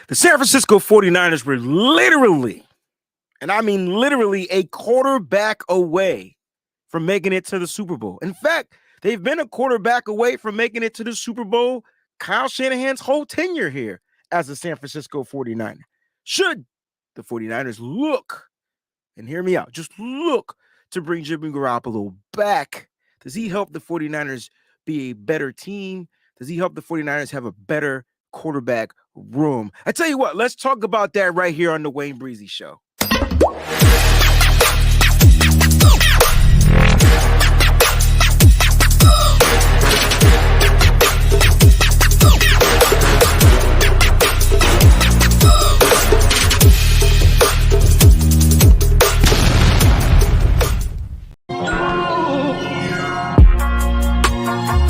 The San Francisco 49ers were literally, and I mean literally, a quarterback away from making it to the Super Bowl. In fact, they've been a quarterback away from making it to the Super Bowl Kyle Shanahan's whole tenure here as a San Francisco 49er. Should the 49ers look, and hear me out, just look to bring Jimmy Garoppolo back, does he help the 49ers be a better team? Does he help the 49ers have a better quarterback room? I tell you what, let's talk about that right here on the Wayne Breezy Show.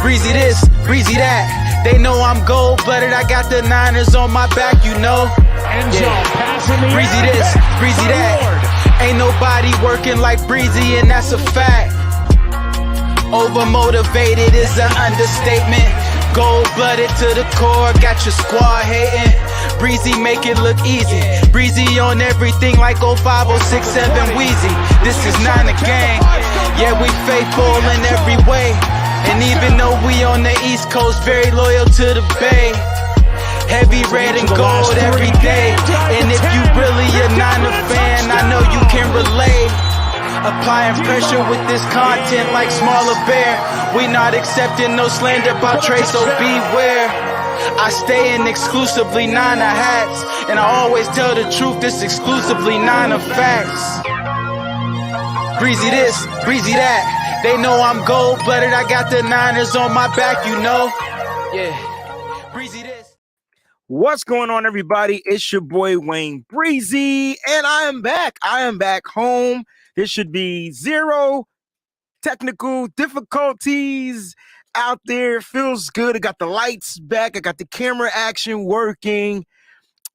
Breezy this, breezy that. They know I'm gold-blooded. I got the Niners on my back, you know. Breezy this, breezy that. Ain't nobody working like Breezy, and that's a fact. Overmotivated is an understatement. Gold-blooded to the core, got your squad hating. Breezy make it look easy. Breezy on everything like 05, 067 Wheezy. This is not a gang. Yeah, we faithful in every way. And even though we on the East Coast, very loyal to the Bay. Heavy red and gold every day. And if you really a Niner fan, I know you can relate. Applying pressure with this content like Smaller Bear. We not accepting no slander about Trey, so beware. I stay in exclusively Niner hats. And I always tell the truth, this exclusively Niner facts. Breezy this, breezy that. They know I'm gold-blooded. I got the Niners on my back, you know. Yeah. Breezy this. What's going on, everybody? It's your boy Wayne Breezy, and I am back. I am back home. There should be zero technical difficulties out there. It feels good. I got the lights back. I got the camera action working,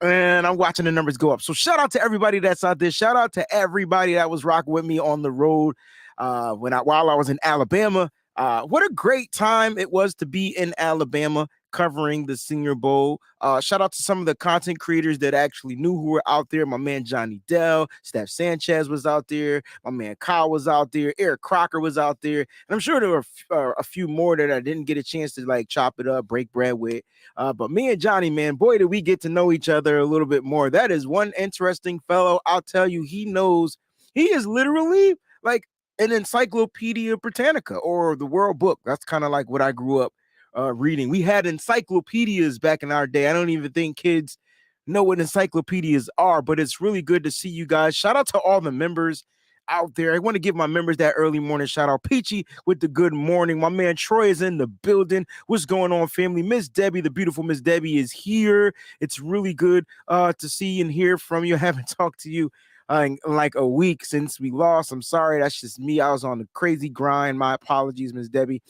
and I'm watching the numbers go up. So shout out to everybody that's out there. Shout out to everybody that was rocking with me on the road while I was in Alabama. What a great time it was to be in Alabama covering the Senior Bowl. Shout out to some of the content creators that actually knew who were out there. My man Johnny Dell, Steph Sanchez was out there. My man Kyle was out there. Eric Crocker was out there. And I'm sure there were a few more that I didn't get a chance to like chop it up, break bread with. But me and Johnny, man, boy, did we get to know each other a little bit more. That is one interesting fellow. I'll tell you, he is literally like an Encyclopedia Britannica or the World Book. That's kind of like what I grew up reading. We had encyclopedias back in our day. I don't even think kids know what encyclopedias are, but it's really good to see you guys. Shout out to all the members out there. I want to give my members that early morning shout out. Peachy with the good morning. My man Troy is in the building. What's going on, family? Miss Debbie, the beautiful Miss Debbie, is here. It's really good to see and hear from you. I haven't talked to you in like a week since we lost. I'm sorry. That's just me. I was on a crazy grind. My apologies, Miss Debbie.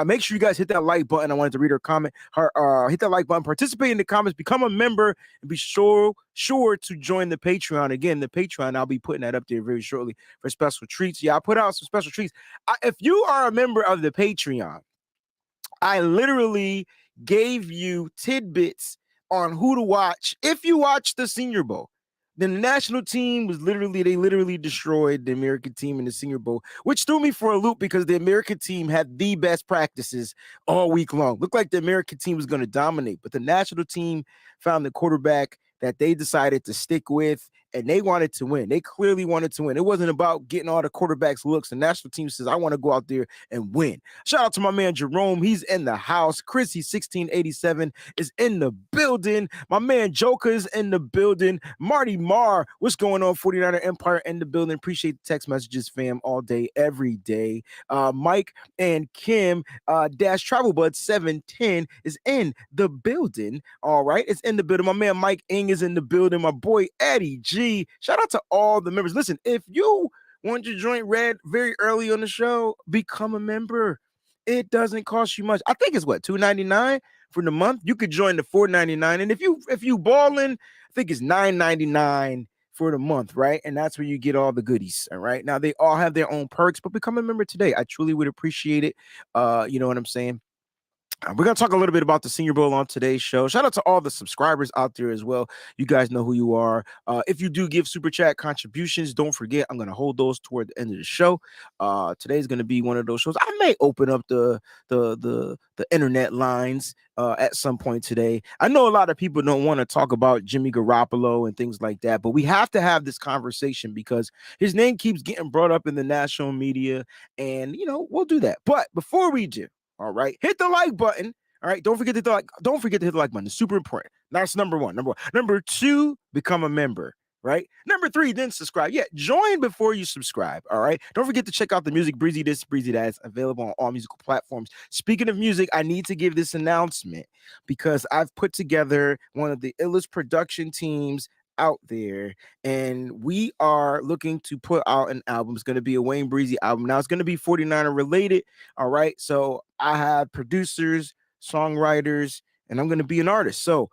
Make sure you guys hit that like button. I wanted to read her comment. Hit that like button. Participate in the comments. Become a member. And be sure to join the Patreon. Again, the Patreon, I'll be putting that up there very shortly for special treats. Yeah, I put out some special treats. If you are a member of the Patreon, I literally gave you tidbits on who to watch if you watch the Senior Bowl. Then the national team they literally destroyed the American team in the Senior Bowl, which threw me for a loop because the American team had the best practices all week long. Looked like the American team was going to dominate, but the national team found the quarterback that they decided to stick with, and they wanted to win. They clearly wanted to win. It wasn't about getting all the quarterbacks looks. The national team says, I want to go out there and win. Shout out to my man Jerome. He's in the house. Chrissy 1687 is in the building. My man Joker is in the building. Marty Marr, what's going on? 49er Empire in the building. Appreciate the text messages, fam, all day, every day. Mike and Kim Dash Travelbud 710 is in the building. All right, it's in the building. My man Mike Ing is in the building. My boy Eddie G. Shout out to all the members. Listen, if you want to join Red very early on the show, become a member. It doesn't cost you much. I think it's what, $2.99 for the month. You could join the $4.99, and if you balling, I think it's $9.99 for the month, right? And that's where you get all the goodies. All right. Now they all have their own perks, but become a member today. I truly would appreciate it. You know what I'm saying? We're going to talk a little bit about the Senior Bowl on today's show. Shout out to all the subscribers out there as well. You guys know who you are. If you do give super chat contributions, don't forget, I'm going to hold those toward the end of the show. Today's going to be one of those shows. I may open up the internet lines at some point today. I know a lot of people don't want to talk about Jimmy Garoppolo and things like that, but we have to have this conversation because his name keeps getting brought up in the national media, and we'll do that. But before we do, all right, hit the like button. All right, don't forget to don't forget to hit the like button. It's super important. That's number one. Number two, become a member. Right. Number three, then subscribe. Yeah, join before you subscribe. All right. Don't forget to check out the music Breezy This, Breezy That. It's available on all musical platforms. Speaking of music, I need to give this announcement because I've put together one of the illest production teams out there, and we are looking to put out an album. It's going to be a Wayne Breezy album. Now it's going to be 49er related. All right. So I have producers, songwriters, and I'm going to be an artist. So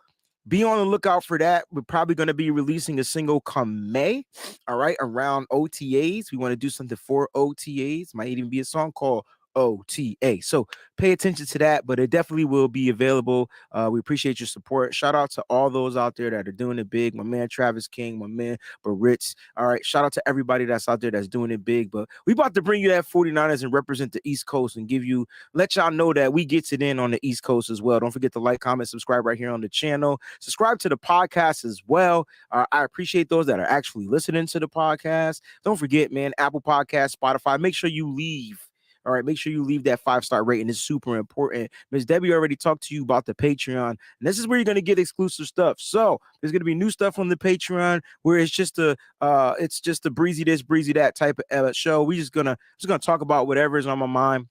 be on the lookout for that. We're probably going to be releasing a single come May. All right. Around OTAs. We want to do something for OTAs. Might even be a song called OTA. So pay attention to that, but it definitely will be available. We appreciate your support. Shout out to all those out there that are doing it big. My man Travis King, my man Baritz. All right. Shout out to everybody that's out there that's doing it big. But we about to bring you that 49ers and represent the East Coast and let y'all know that we gets it in on the East Coast as well. Don't forget to like, comment, subscribe right here on the channel. Subscribe to the podcast as well. I appreciate those that are actually listening to the podcast. Don't forget, man, Apple Podcast, Spotify. Make sure you leave. All right, make sure you leave that 5-star rating. It's super important. Ms. Debbie already talked to you about the Patreon, and this is where you're going to get exclusive stuff. So there's going to be new stuff on the Patreon where it's just a breezy this, breezy that type of show. We just gonna talk about whatever is on my mind.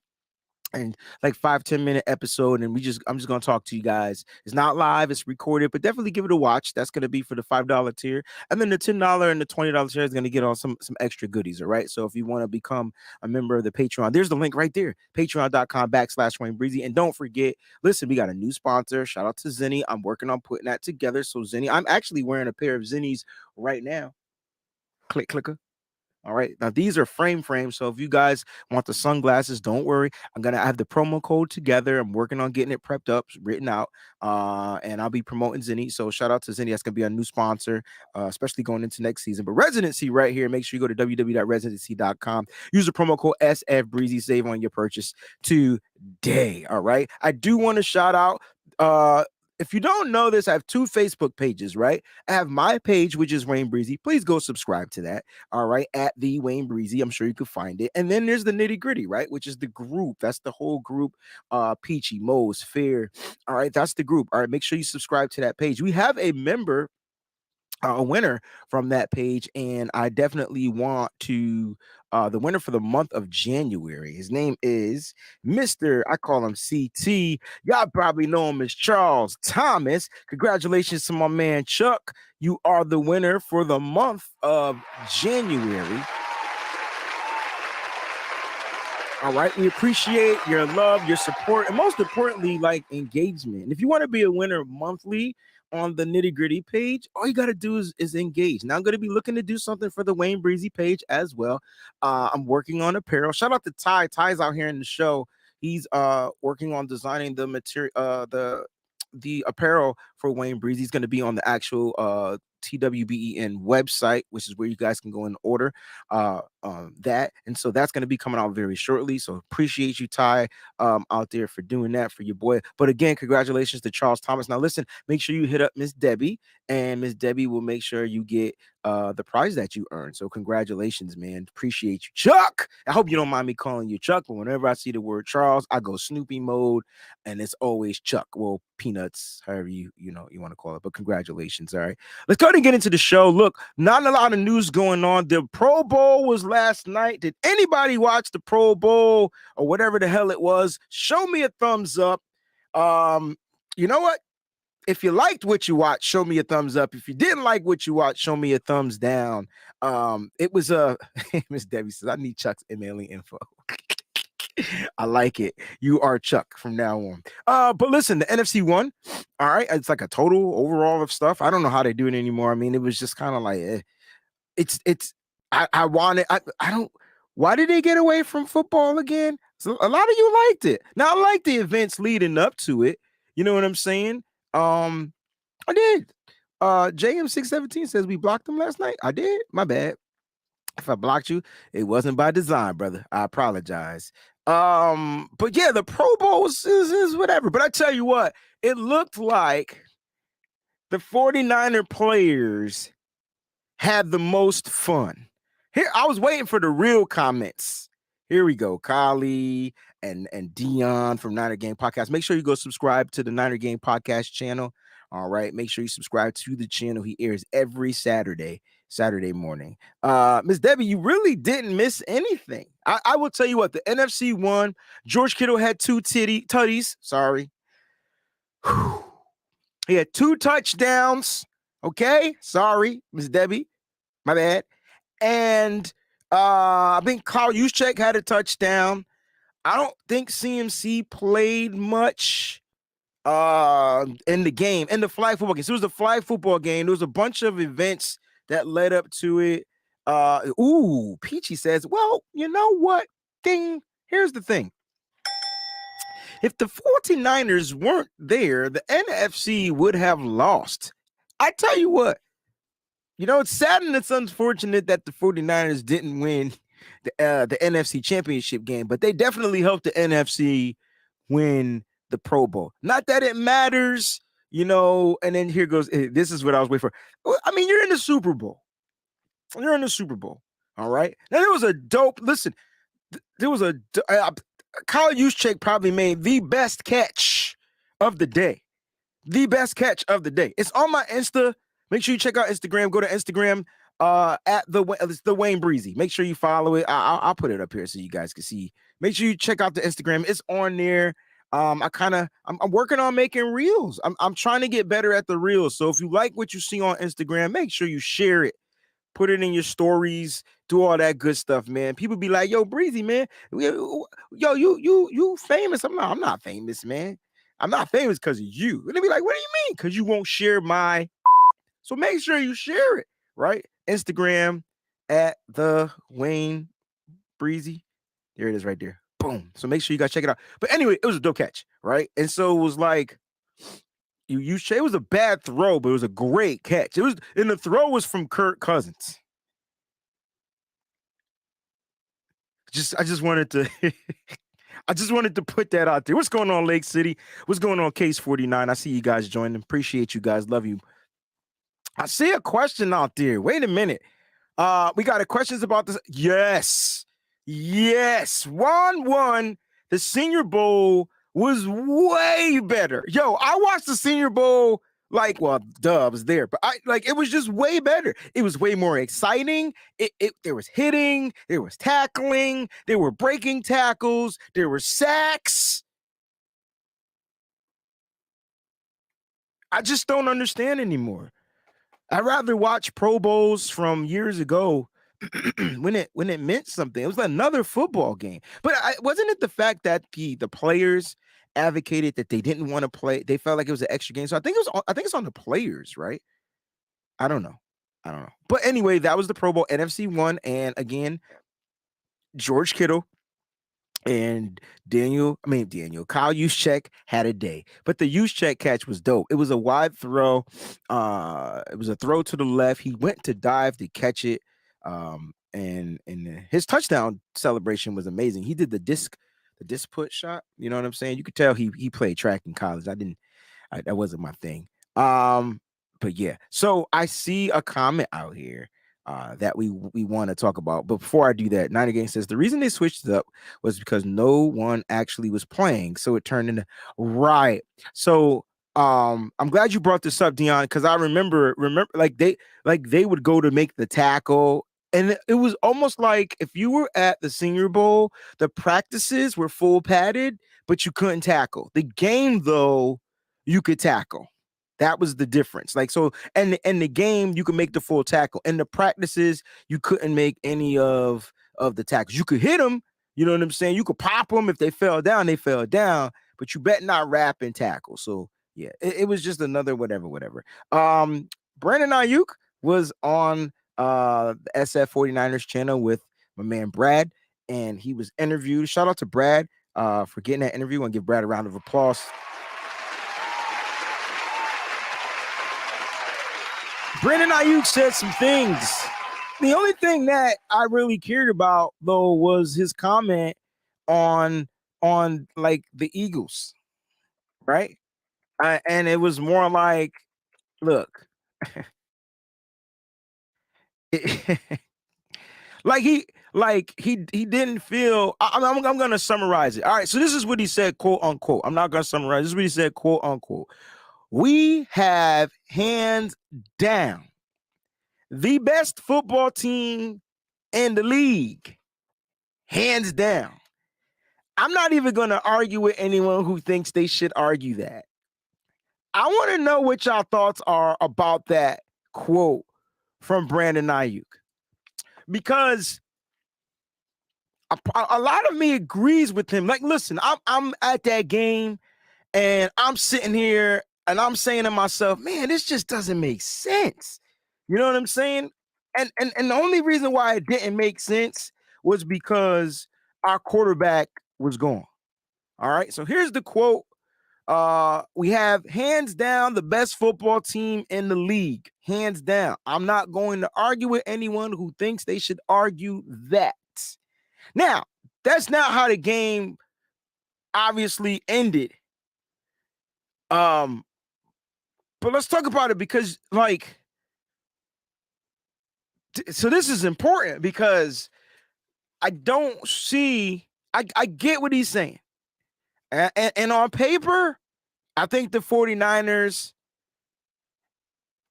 And like 5-10 minute episode, and I'm just gonna talk to you guys. It's not live, it's recorded, but definitely give it a watch. That's gonna be for the $5 tier, and then the $10 and the $20 tier is gonna get on some extra goodies. All right, so if you want to become a member of the Patreon, there's the link right there, patreon.com/Wayne Breezy. And don't forget, listen, we got a new sponsor. Shout out to Zenny. I'm working on putting that together. So Zenny, I'm actually wearing a pair of Zennies right now. Clicker. All right. Now these are frames. So if you guys want the sunglasses, don't worry. I have the promo code together. I'm working on getting it prepped up, written out. And I'll be promoting Zenny. So shout out to Zenny. That's gonna be a new sponsor, especially going into next season. But residency right here. Make sure you go to www.residency.com. Use the promo code SFBreezy. Save on your purchase today. All right. I do want to shout out if you don't know this, I have 2 Facebook pages, right? I have my page, which is Wayne Breezy. Please go subscribe to that. All right, at the Wayne Breezy. I'm sure you could find it. And then there's the Nitty Gritty, right? Which is the group. That's the whole group. Peachy, Mose, Fair. All right, that's the group. All right, make sure you subscribe to that page. We have a winner from that page, and I definitely want to the winner for the month of January. His name is I call him CT. Y'all probably know him as Charles Thomas. Congratulations to my man Chuck. You are the winner for the month of January. All right, we appreciate your love, your support, and most importantly, like engagement. And if you want to be a winner monthly on the Nitty Gritty page, all you got to do is engage. Now I'm going to be looking to do something for the Wayne Breezy page as well. I'm working on apparel. Shout out to Ty. Ty's out here in the show. He's working on designing the material, the apparel for Wayne Breezy. He's going to be on the actual TWBEN website, which is where you guys can go and order that. And so that's going to be coming out very shortly. So appreciate you, Ty, out there for doing that for your boy. But again, congratulations to Charles Thomas. Now listen, make sure you hit up Miss Debbie, and Miss Debbie will make sure you get the prize that you earned. So congratulations, man. Appreciate you, Chuck. I hope you don't mind me calling you Chuck, but whenever I see the word Charles, I go Snoopy mode, and it's always Chuck. Well, Peanuts, however you want to call it. But congratulations. All right, let's go ahead and get into the show. Look, not a lot of news going on. The Pro Bowl was last night. Did anybody watch the Pro Bowl or whatever the hell it was? Show me a thumbs up. You know what? If you liked what you watched, show me a thumbs up. If you didn't like what you watched, show me a thumbs down. It was Miss Debbie says, I need Chuck's emailing info. I like it. You are Chuck from now on. But listen, the NFC won. All right. It's like a total overall of stuff. I don't know how they do it anymore. I mean, it was just kind of like I don't why did they get away from football again? So a lot of you liked it. Now I like the events leading up to it. You know what I'm saying? I did. JM617 says we blocked him last night. I did. My bad. If I blocked you, it wasn't by design, brother. I apologize. But yeah, the Pro Bowl is whatever. But I tell you what, it looked like the 49er players had the most fun. Here, I was waiting for the real comments. Here we go. Kali and Dion from Niner Game Podcast. Make sure you go subscribe to the Niner Game Podcast channel. All right. Make sure you subscribe to the channel. He airs every Saturday morning. Miss Debbie, you really didn't miss anything. I will tell you what, the NFC won. George Kittle had two tutties. Sorry. Whew. He had 2 touchdowns. Okay. Sorry, Miss Debbie. My bad. And I think Kyle Juszczyk had a touchdown. I don't think CMC played much in the game, in the flag football game. So it was a flag football game. There was a bunch of events that led up to it. Peachy says, well, you know what? Here's the thing. If the 49ers weren't there, the NFC would have lost. I tell you what, you know, it's sad and it's unfortunate that the 49ers didn't win the NFC championship game, but they definitely helped the NFC win the Pro Bowl. Not that it matters, you know, and then here goes, this is what I was waiting for. I mean, you're in the Super Bowl. You're in the Super Bowl, all right? Now, there was a dope, listen, there was Kyle Juszczyk probably made the best catch of the day. The best catch of the day. It's on my Insta. Make sure you check out Instagram. Go to Instagram at the Wayne Breezy. Make sure you follow it. I'll put it up here so you guys can see. Make sure you check out the Instagram. It's on there. I'm working on making reels. I'm trying to get better at the reels. So if you like what you see on Instagram, make sure you share it. Put it in your stories. Do all that good stuff, man. People be like, "Yo, Breezy, man, yo, you famous?" I'm not famous, man. I'm not famous because of you. And they be like, "What do you mean?" Because you won't share my. So make sure you share it, right? Instagram at the Wayne Breezy. There it is right there. Boom. So make sure you guys check it out. But anyway, it was a dope catch, right? And so it was like it was a bad throw, but it was a great catch. And the throw was from Kirk Cousins. I just wanted to I just wanted to put that out there. What's going on, Lake City? What's going on, Case 49? I see you guys joining. Appreciate you guys. Love you. I see a question out there. Wait a minute. We got a questions about this. Yes. 1-1. The Senior Bowl was way better. Yo, I watched the Senior Bowl Dubs there, but it was just way better. It was way more exciting. There was hitting, there was tackling, there were breaking tackles, there were sacks. I just don't understand anymore. I'd rather watch Pro Bowls from years ago when it meant something. It was another football game. But wasn't it the fact that the players advocated that they didn't want to play? They felt like it was an extra game. So I think it's on the players, right? I don't know. But anyway, that was the Pro Bowl. NFC won, and again, George Kittle and Kyle Juszczyk had a day. But the Juszczyk catch was dope. It was a wide throw. It was a throw to the left. He went to dive to catch it. And his touchdown celebration was amazing. He did the disc put shot. You know what I'm saying? You could tell he played track in college. That wasn't my thing. But yeah. So I see a comment out here that we want to talk about. But before I do that, Niner Game says the reason they switched it up was because no one actually was playing, so it turned into right. So I'm glad you brought this up, Dion, because I remember they would go to make the tackle. And it was almost like if you were at the Senior Bowl, the practices were full padded, but you couldn't tackle. The game, though, you could tackle. That was the difference. And the game, you could make the full tackle. And the practices, you couldn't make any of the tackles. You could hit them, you know what I'm saying? You could pop them. If they fell down, but you bet not wrap and tackle. So yeah, it was just another whatever. Brandon Ayuk was on the SF 49ers channel with my man Brad, and he was interviewed. Shout out to Brad for getting that interview, and give Brad a round of applause. Brandon Ayuk said some things. The only thing that I really cared about, though, was his comment on like the Eagles, right? And it was more like, look, he didn't feel. I'm going to summarize it. All right, so this is what he said, quote unquote. I'm not going to summarize. This is what he said, quote unquote. We have hands down the best football team in the league, hands down. I'm not even going to argue with anyone who thinks they should argue that. I want to know what y'all thoughts are about that quote from Brandon Ayuk, because a lot of me agrees with him. Like, listen, I'm at that game and I'm sitting here and I'm saying to myself, man, this just doesn't make sense. You know what I'm saying? And the only reason why it didn't make sense was because our quarterback was gone. All right. So here's the quote. We have hands down the best football team in the league. Hands down. I'm not going to argue with anyone who thinks they should argue that. Now, that's not how the game obviously ended. But let's talk about it, because, like, so this is important because I don't see, I get what he's saying. And on paper, I think the 49ers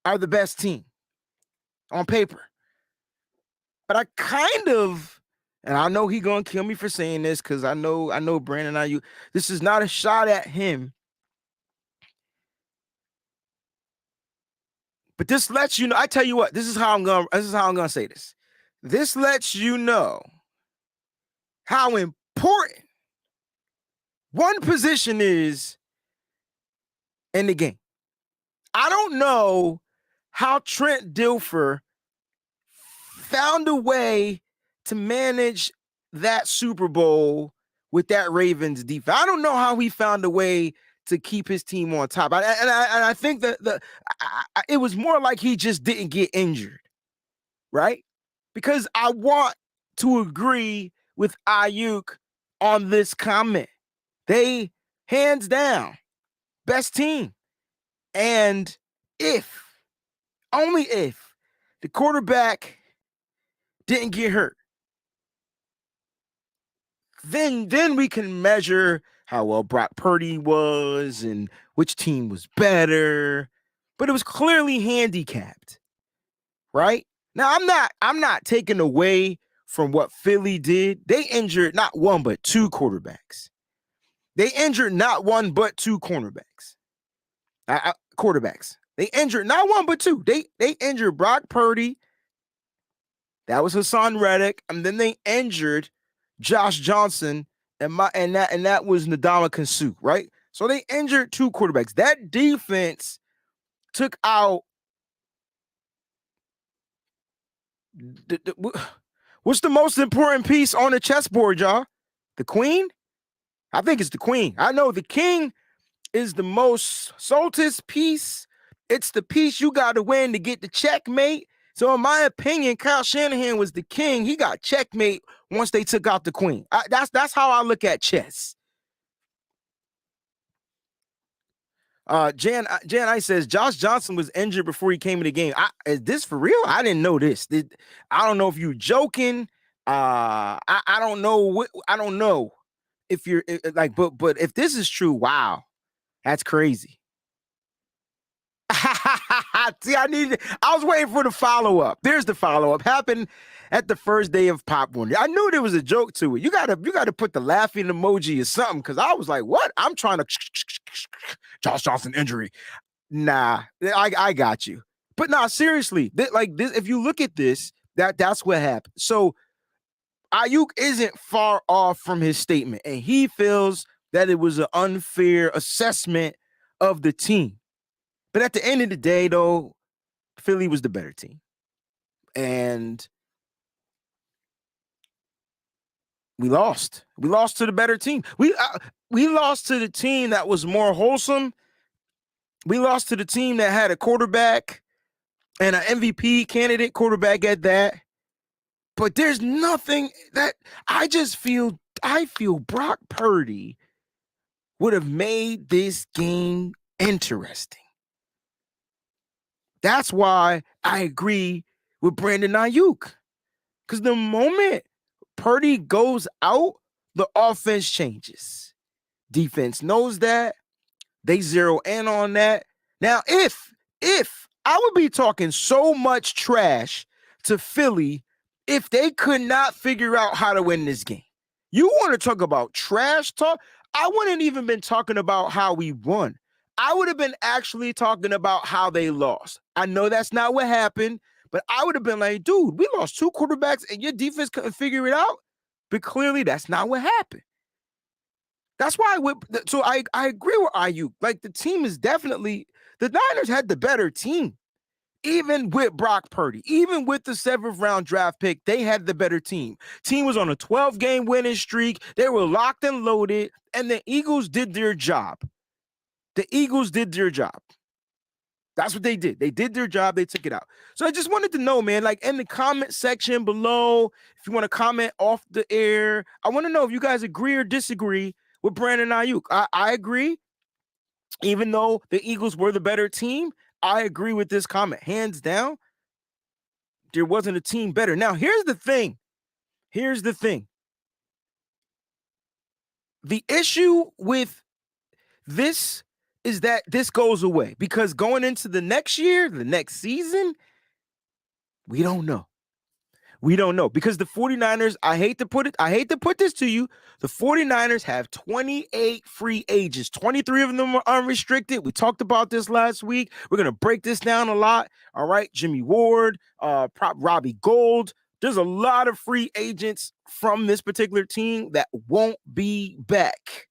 are the best team on paper. But I kind of, and I know he's gonna kill me for saying this, because I know Brandon Ayuk. This is not a shot at him, but this lets you know. I tell you what, this is how I'm gonna say this. This lets you know how important one position is in the game. I don't know how Trent Dilfer found a way to manage that Super Bowl with that Ravens defense. I don't know how he found a way to keep his team on top. I think that it was more like he just didn't get injured, right? Because I want to agree with Ayuk on this comment. They, hands down, best team. And if, only if, the quarterback didn't get hurt, then we can measure how well Brock Purdy was and which team was better. But it was clearly handicapped, right? Now, I'm not taking away from what Philly did. They injured not one but two quarterbacks. They injured not one but two cornerbacks. Quarterbacks. They injured not one but two. They injured Brock Purdy. That was Hassan Reddick, and then they injured Josh Johnson, and that was Ndamukong Suh, right? So they injured two quarterbacks. That defense took out what's the most important piece on the chessboard, y'all? The queen? I think it's the queen. I know the king is the most saltest piece. It's the piece you got to win to get the checkmate. So in my opinion, Kyle Shanahan was the king. He got checkmate once they took out the queen. That's how I look at chess. Jan Ice says Josh Johnson was injured before he came in the game. Is this for real? I didn't know this. I don't know if you're joking. I don't know. I don't know if you're like, but if this is true, wow, that's crazy. See, I was waiting for the follow-up. There's the follow-up. Happened at the first day of Pop Warner. I knew there was a joke to it. You gotta put the laughing emoji or something, because I was like, what? I'm trying to Josh Johnson injury. Nah, I got you. But nah, seriously, like this, if you look at this, that's what happened. So Ayuk isn't far off from his statement, and he feels that it was an unfair assessment of the team. But at the end of the day, though, Philly was the better team. And We lost. We lost to the better team. We lost to the team that was more wholesome. We lost to the team that had a quarterback and an MVP candidate quarterback at that. But there's nothing that I feel Brock Purdy would have made this game interesting. That's why I agree with Brandon Ayuk. Because the moment Purdy goes out, the offense changes. Defense knows that. They zero in on that. Now, if I would be talking so much trash to Philly if they could not figure out how to win this game. You want to talk about trash talk? I wouldn't even been talking about how we won. I would have been actually talking about how they lost. I know that's not what happened, but I would have been like, dude, we lost 2 quarterbacks and your defense couldn't figure it out. But clearly that's not what happened. That's why I agree with Ayuk. Like, the team is definitely, the Niners had the better team. Even with Brock Purdy, even with the 7th round draft pick, they had the better team. Team was on a 12-game winning streak. They were locked and loaded, and the Eagles did their job. The Eagles did their job. That's what they did. They did their job. They took it out. So I just wanted to know, man, like, in the comment section below, if you want to comment off the air, I want to know if you guys agree or disagree with Brandon Ayuk. I agree. Even though the Eagles were the better team, I agree with this comment. Hands down, there wasn't a team better. Now, here's the thing. The issue with this is that this goes away because going into the next year, the next season, we don't know. We don't know because the 49ers, I hate to put this to you. The 49ers have 28 free agents. 23 of them are unrestricted. We talked about this last week. We're going to break this down a lot. All right. Jimmy Ward, Robbie Gould. There's a lot of free agents from this particular team that won't be back.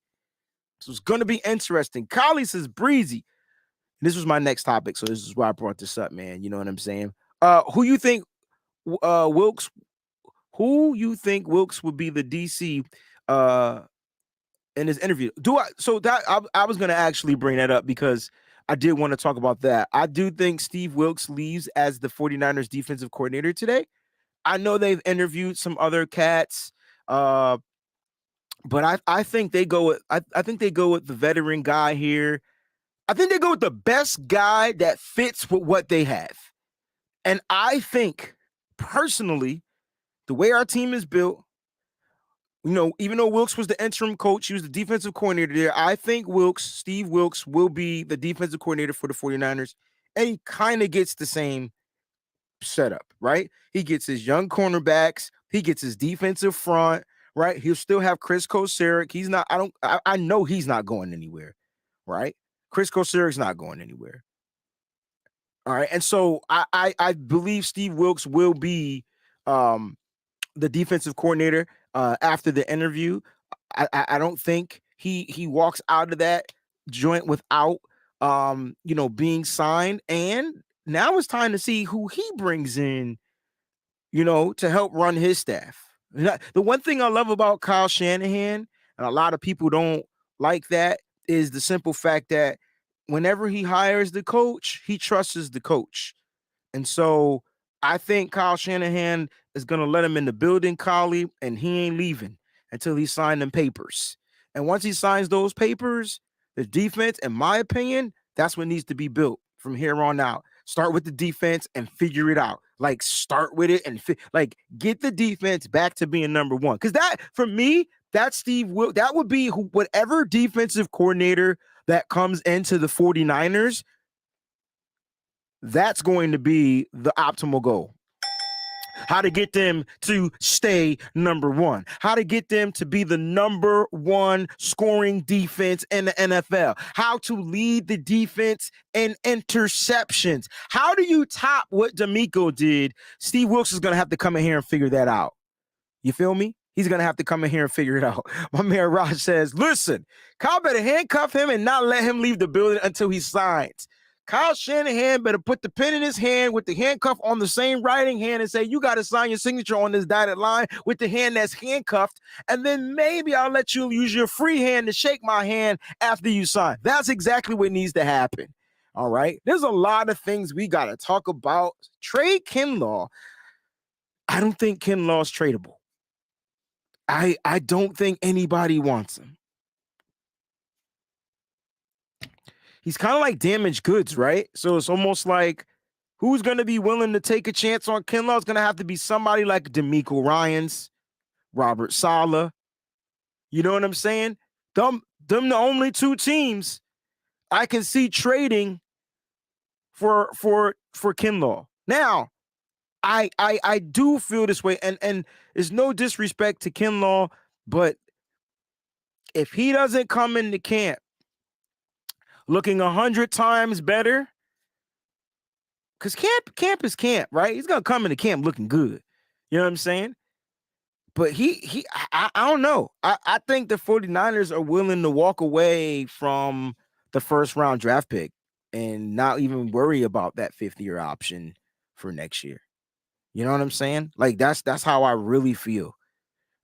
So it's going to be interesting. Kylie says Breezy. This was my next topic. So this is why I brought this up, man. You know what I'm saying? Who you think Wilkes would be the DC in his interview? I was going to actually bring that up because I did want to talk about that. I do think Steve Wilkes leaves as the 49ers defensive coordinator today. I know they've interviewed some other cats, but I think they go with I think they go with the veteran guy here. I think they go with the best guy that fits with what they have. And I think personally, the way our team is built, you know, even though Wilkes was the interim coach, he was the defensive coordinator there. I think Steve Wilkes will be the defensive coordinator for the 49ers. And he kind of gets the same setup, right? He gets his young cornerbacks. He gets his defensive front, right? He'll still have Chris Kocurek. I know he's not going anywhere, right? Chris Kocurek's not going anywhere. All right. And so I believe Steve Wilkes will be the defensive coordinator after the interview. I don't think he walks out of that joint without being signed. And now it's time to see who he brings in, to help run his staff. The one thing I love about Kyle Shanahan, and a lot of people don't like that, is the simple fact that whenever he hires the coach, he trusts the coach. And so I think Kyle Shanahan is going to let him in the building, Collie, and he ain't leaving until he signed them papers. And once he signs those papers, the defense, in my opinion, that's what needs to be built from here on out. Start with the defense and figure it out. Like, start with it and get the defense back to being number one. Because that, for me, that's Steve Wilkes. That would be whatever defensive coordinator that comes into the 49ers, that's going to be the optimal goal. How to get them to stay number one. How to get them to be the number one scoring defense in the NFL. How to lead the defense in interceptions. How do you top what D'Amico did? Steve Wilkes is going to have to come in here and figure that out. You feel me? He's going to have to come in here and figure it out. My man Raj says, listen, Kyle better handcuff him and not let him leave the building until he signs. Kyle Shanahan better put the pen in his hand with the handcuff on the same writing hand and say, you got to sign your signature on this dotted line with the hand that's handcuffed. And then maybe I'll let you use your free hand to shake my hand after you sign. That's exactly what needs to happen. All right. There's a lot of things we got to talk about. Trade Kinlaw. I don't think Kinlaw's tradable. I don't think anybody wants him. He's kind of like damaged goods, right? So it's almost like who's going to be willing to take a chance on Kinlaw? It's going to have to be somebody like DeMeco Ryans, Robert Saleh. You know what I'm saying? Them the only two teams I can see trading for Kinlaw. Now, I do feel this way, and there's no disrespect to Kinlaw, but if he doesn't come into camp looking 100 times better, because camp is camp, right? He's gonna come into camp looking good. You know what I'm saying? But I don't know. I think the 49ers are willing to walk away from the first round draft pick and not even worry about that 5th-year option for next year. You know what I'm saying? Like that's how I really feel.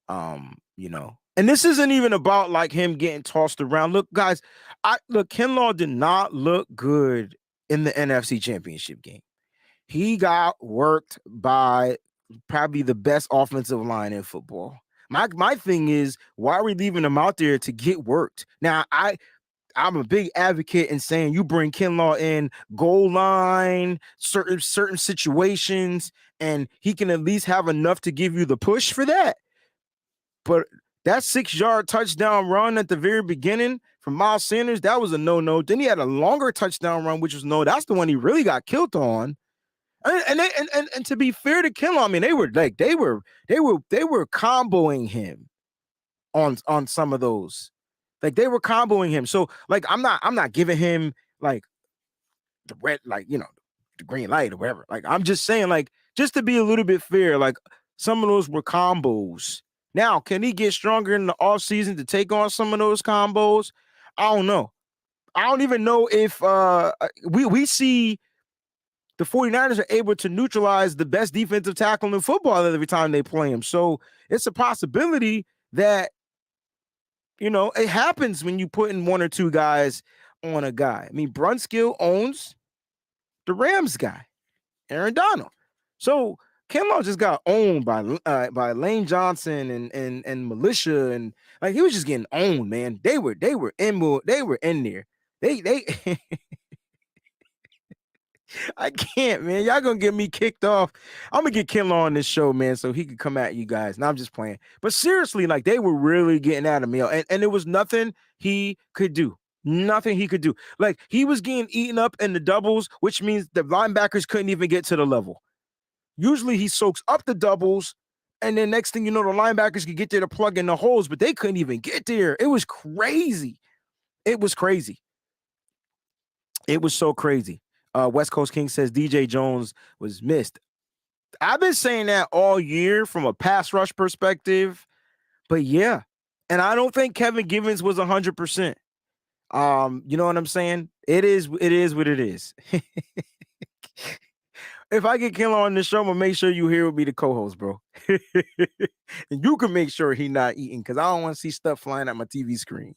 You know, and this isn't even about like him getting tossed around. Look, guys, Kinlaw did not look good in the NFC Championship game. He got worked by probably the best offensive line in football. My thing is, why are we leaving him out there to get worked? Now, I'm a big advocate in saying you bring Kinlaw in goal line, certain situations, and he can at least have enough to give you the push for that. But that 6-yard touchdown run at the very beginning from Miles Sanders, that was a no-no. Then he had a longer touchdown run, which was no. That's the one he really got killed on. And to be fair to Kinlaw, I mean, they were comboing him on some of those. Like they were comboing him. So like I'm not giving him like the red, like, you know, the green light or whatever. Like I'm just saying, like, just to be a little bit fair, like some of those were combos. Now, can he get stronger in the offseason to take on some of those combos? I don't know. I don't even know if we see the 49ers are able to neutralize the best defensive tackle in football every time they play him. So it's a possibility that, you know, it happens when you put in one or two guys on a guy. I mean, Brunskill owns the Rams guy, Aaron Donald. So Kinlaw just got owned by Lane Johnson and militia, and like he was just getting owned, man. They were in there. They I can't, man. Y'all gonna get me kicked off. I'm gonna get Kinlaw on this show, man, so he could come at you guys. And I'm just playing. But seriously, like they were really getting at him, and there was nothing he could do. Nothing he could do. Like he was getting eaten up in the doubles, which means the linebackers couldn't even get to the level. Usually he soaks up the doubles, and then next thing you know, the linebackers could get there to plug in the holes, but they couldn't even get there. It was crazy. It was crazy. It was so crazy. West Coast King says DJ Jones was missed. I've been saying that all year from a pass rush perspective, but yeah. And I don't think Kevin Givens was 100%. You know what I'm saying? It is what it is. If I get Kinlaw on this show, I'm gonna make sure you here with me, the co-host, bro. And you can make sure he not eating, because I don't want to see stuff flying at my TV screen.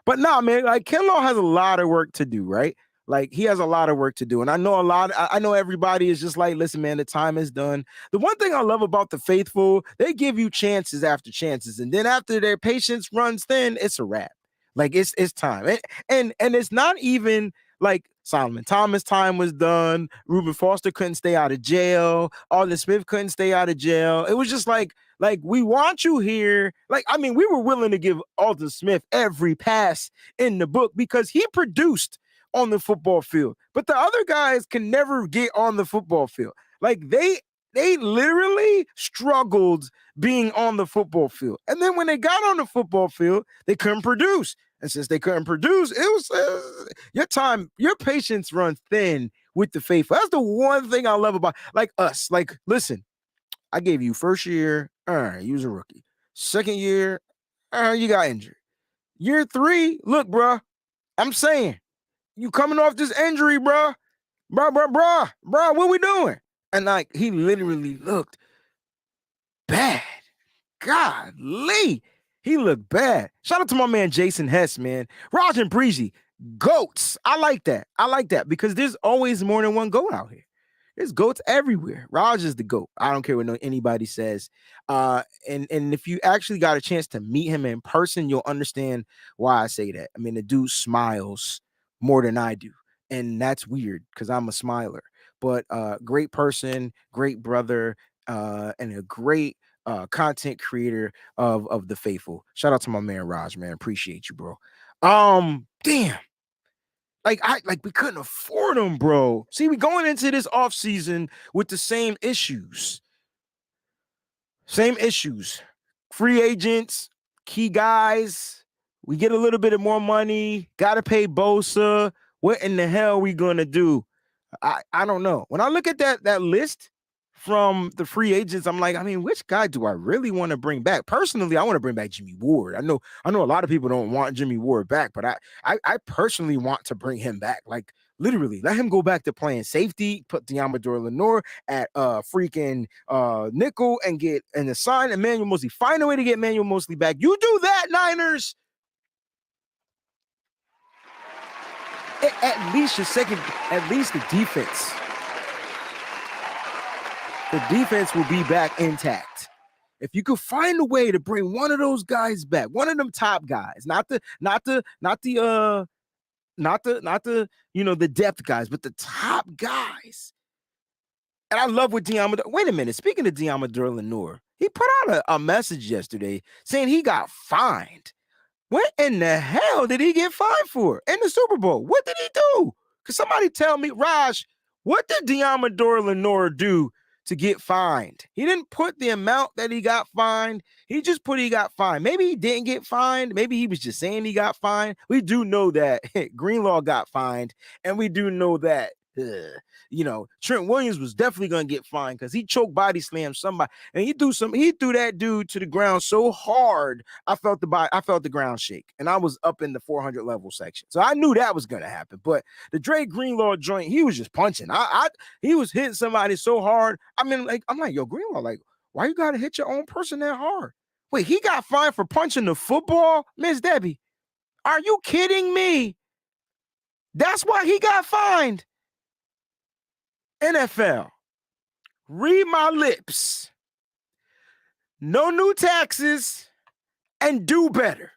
But nah, man, like Kinlaw has a lot of work to do, right? Like he has a lot of work to do. And I know everybody is just like, listen, man, the time is done. The one thing I love about the faithful, they give you chances after chances. And then after their patience runs thin, it's a wrap. Like it's time. And it's not even like Solomon Thomas' time was done. Reuben Foster couldn't stay out of jail. Alden Smith couldn't stay out of jail. It was just like we want you here. Like, I mean, we were willing to give Alden Smith every pass in the book because he produced on the football field. But the other guys can never get on the football field. Like they literally struggled being on the football field. And then when they got on the football field, they couldn't produce. And since they couldn't produce, it was your patience runs thin with the faithful. That's the one thing I love about like us. Like, listen, I gave you first year, you was a rookie. Second year, you got injured. Year 3, look, bro, I'm saying, you coming off this injury, bro. Bro, what we doing? And like he literally looked bad. Golly, he looked bad. Shout out to my man Jason Hess, man. Raj and Breezy, goats. I like that because there's always more than one goat out here. There's goats everywhere. Raj is the goat. I don't care what anybody says. And if you actually got a chance to meet him in person, you'll understand why I say that. I mean, the dude smiles more than I do, and that's weird because I'm a smiler. But great person, great brother, and a great content creator of the faithful. Shout out to my man Raj, man. Appreciate you, bro. Damn. Like we couldn't afford them, bro. See, we going into this offseason with the same issues. Same issues. Free agents, key guys. We get a little bit of more money. Gotta pay Bosa. What in the hell are we gonna do? I don't know. When I look at that list from the free agents, I'm like, I mean, which guy do I really want to bring back? Personally, I want to bring back Jimmy Ward. I know a lot of people don't want Jimmy Ward back, but I personally want to bring him back. Like literally, let him go back to playing safety, put Diamador Lenore at freaking nickel and assign Emmanuel Mosley. Find a way to get Emmanuel Mosley back. You do that, Niners. At least the defense. The defense will be back intact. If you could find a way to bring one of those guys back, one of them top guys, not the the depth guys, but the top guys. And I love what Diamador. Wait a minute. Speaking of Diamador Lenore, he put out a message yesterday saying he got fined. What in the hell did he get fined for in the Super Bowl? What did he do? Could somebody tell me, Raj, what did Diamador Lenore do to get fined? He didn't put the amount that he got fined. He just put he got fined. Maybe he didn't get fined. Maybe he was just saying he got fined. We do know that Greenlaw got fined, and we do know that Trent Williams was definitely gonna get fined because he choked body slammed somebody, and he threw that dude to the ground so hard I felt the ground shake, and I was up in the 400 level section, so I knew that was gonna happen. But the Dre Greenlaw joint, he was just punching. He was hitting somebody so hard. I mean, like I'm like, yo, Greenlaw, like, why you gotta hit your own person that hard? Wait, he got fined for punching the football, Miss Debbie? Are you kidding me? That's why he got fined. NFL, read my lips. No new taxes and do better.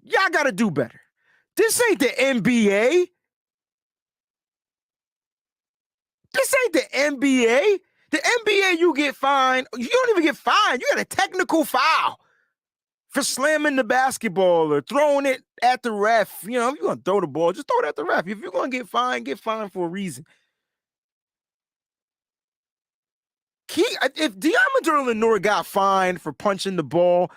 Y'all got to do better. This ain't the NBA. This ain't the NBA. The NBA, you get fined. You don't even get fined. You got a technical foul for slamming the basketball or throwing it at the ref. If you're going to throw the ball, just throw it at the ref. If you're going to get fined for a reason. If Diamador Lenore got fined for punching the ball,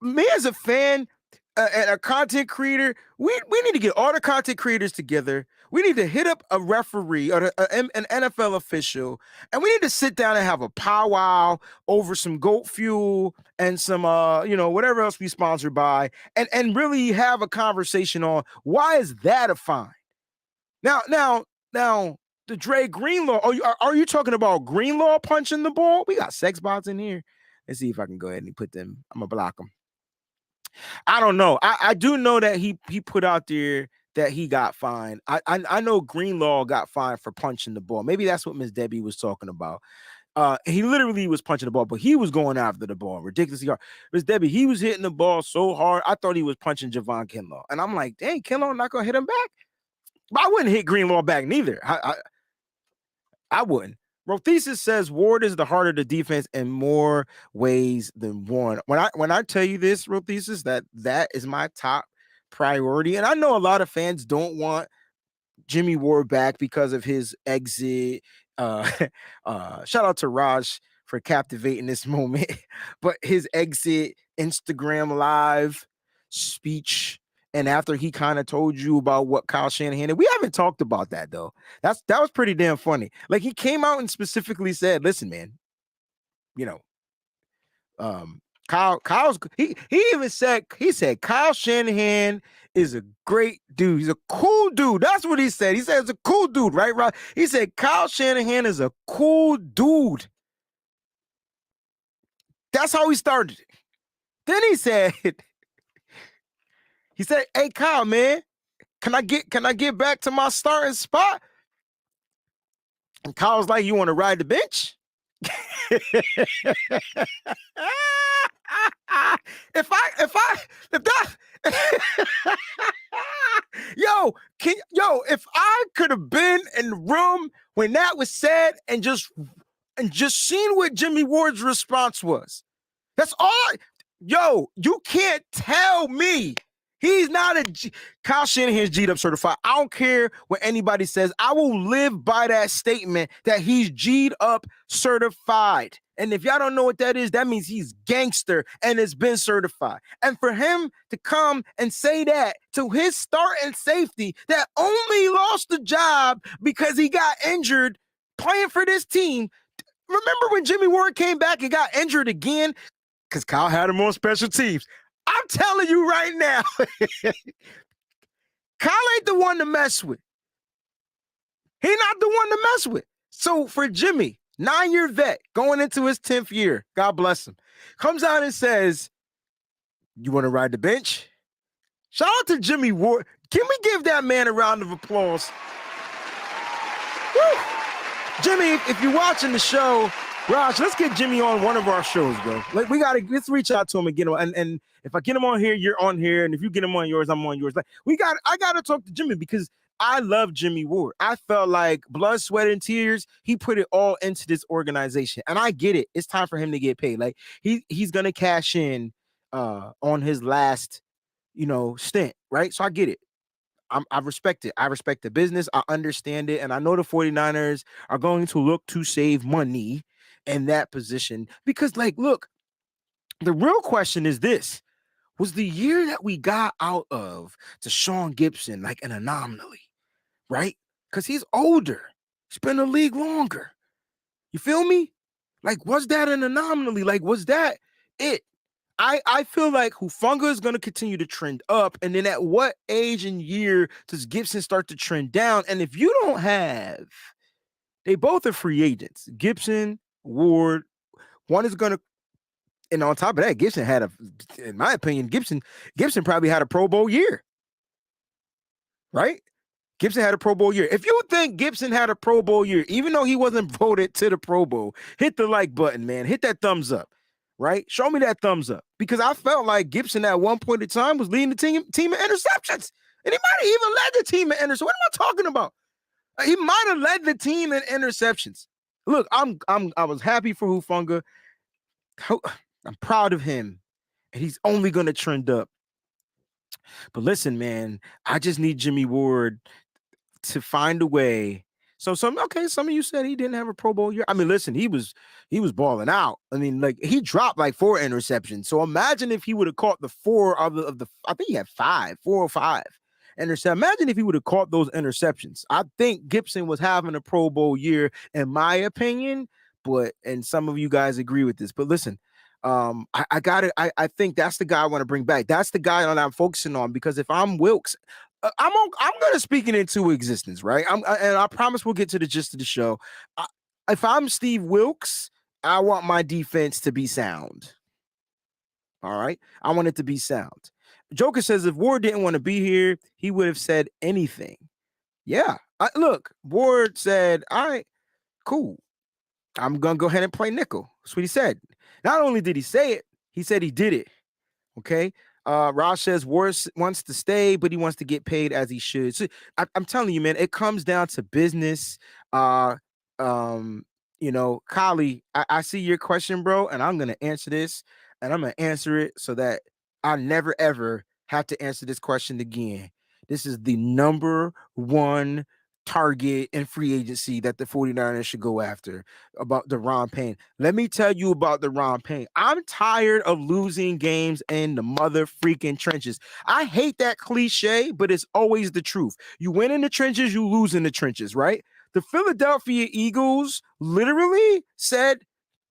me as a fan and a content creator, we need to get all the content creators together. We need to hit up a referee or an NFL official, and we need to sit down and have a powwow over some goat fuel and some whatever else we sponsored by, and really have a conversation on why is that a fine? Now. The Dre Greenlaw. Are you talking about Greenlaw punching the ball? We got sex bots in here. Let's see if I can go ahead and put them. I'm gonna block them. I don't know. I do know that he put out there that he got fined. I know Greenlaw got fined for punching the ball. Maybe that's what Miss Debbie was talking about. He literally was punching the ball, but he was going after the ball ridiculously hard. Miss Debbie, he was hitting the ball so hard. I thought he was punching Javon Kinlaw, and I'm like, dang, Kinlaw not gonna hit him back. But I wouldn't hit Greenlaw back neither. I wouldn't. Rothesis says Ward is the heart of the defense in more ways than one. When I tell you this, Rothesis, that is my top priority. And I know a lot of fans don't want Jimmy Ward back because of his exit. Shout out to Raj for captivating this moment. But his exit, Instagram live speech, and after he kind of told you about what Kyle Shanahan did, we haven't talked about that though. That was pretty damn funny. Like he came out and specifically said, "Listen, man, He even said Kyle Shanahan is a great dude. He's a cool dude. That's what he said. He said it's a cool dude, right, Rob? He said Kyle Shanahan is a cool dude. That's how he started it. Then he said, "Hey Kyle, man, can I get back to my starting spot?" And Kyle's like, "You want to ride the bench?" if that if I could have been in the room when that was said and just seen what Jimmy Ward's response was. That's all. You can't tell me he's not Kyle Shanahan's G'd up certified. I don't care what anybody says. I will live by that statement that he's G'd up certified. And if y'all don't know what that is, that means he's gangster and it's been certified. And for him to come and say that to his starting safety that only lost the job because he got injured playing for this team. Remember when Jimmy Ward came back and got injured again? Because Kyle had him on special teams. I'm telling you right now, Kyle ain't the one to mess with. He not the one to mess with. So for Jimmy, 9-year vet, going into his 10th year, God bless him, comes out and says, "You want to ride the bench?" Shout out to Jimmy Ward. Can we give that man a round of applause? Woo! Jimmy, if you're watching the show, Raj, let's get Jimmy on one of our shows, bro. Like let's reach out to him and get him. And if I get him on here, you're on here. And if you get him on yours, I'm on yours. Like I gotta talk to Jimmy because I love Jimmy Ward. I felt like blood, sweat, and tears. He put it all into this organization. And I get it. It's time for him to get paid. Like he's gonna cash in on his last, stint, right? So I get it. I respect it. I respect the business. I understand it. And I know the 49ers are going to look to save money in that position because, look, the real question is this. Was the year that we got out of Deshaun Gibson like an anomaly, right? Because he's older. He's been in the league longer. You feel me? Was that an anomaly? Was that it? I feel like Hufanga is going to continue to trend up. And then at what age and year does Gibson start to trend down? And if you don't have, they both are free agents. Gibson, Ward, one is going to, and on top of that, Gibson had in my opinion, Gibson probably had a Pro Bowl year. Right? Gibson had a Pro Bowl year. If you think Gibson had a Pro Bowl year, even though he wasn't voted to the Pro Bowl, hit the like button, man. Hit that thumbs up. Right? Show me that thumbs up because I felt like Gibson at one point in time was leading the team in interceptions. And he might have even led the team in interceptions. What am I talking about? He might have led the team in interceptions. Look, I was happy for Hufanga. I'm proud of him. And he's only going to trend up. But listen, man, I just need Jimmy Ward to find a way. So some of you said he didn't have a Pro Bowl year. I mean, listen, he was balling out. I mean, he dropped 4 interceptions. So imagine if he would have caught the 4 of the I think he had 4 or 5 interceptions. Imagine if he would have caught those interceptions. I think Gibson was having a Pro Bowl year, in my opinion. And some of you guys agree with this. But listen, I got it. I think that's the guy I want to bring back. That's the guy that I'm focusing on because if I'm Wilkes, I'm going to speak it into existence, right? And I promise we'll get to the gist of the show. If I'm Steve Wilkes, I want my defense to be sound. All right? I want it to be sound. Joker says if Ward didn't want to be here, he would have said anything. Yeah. Look, Ward said, all right, cool. I'm going to go ahead and play nickel. That's what he said. Not only did he say it, he said he did it. Okay? Raj says Ward wants to stay, but he wants to get paid as he should. So I'm telling you, man, it comes down to business. Kylie, I see your question, bro, and I'm gonna answer this, and I'm gonna answer it so that I never ever have to answer this question again. This is the number one target in free agency that the 49ers should go after about Daron Payne. Let me tell you about Daron Payne. I'm tired of losing games in the mother freaking trenches. I hate that cliche, but it's always the truth. You win in the trenches, you lose in the trenches, right? The Philadelphia Eagles literally said,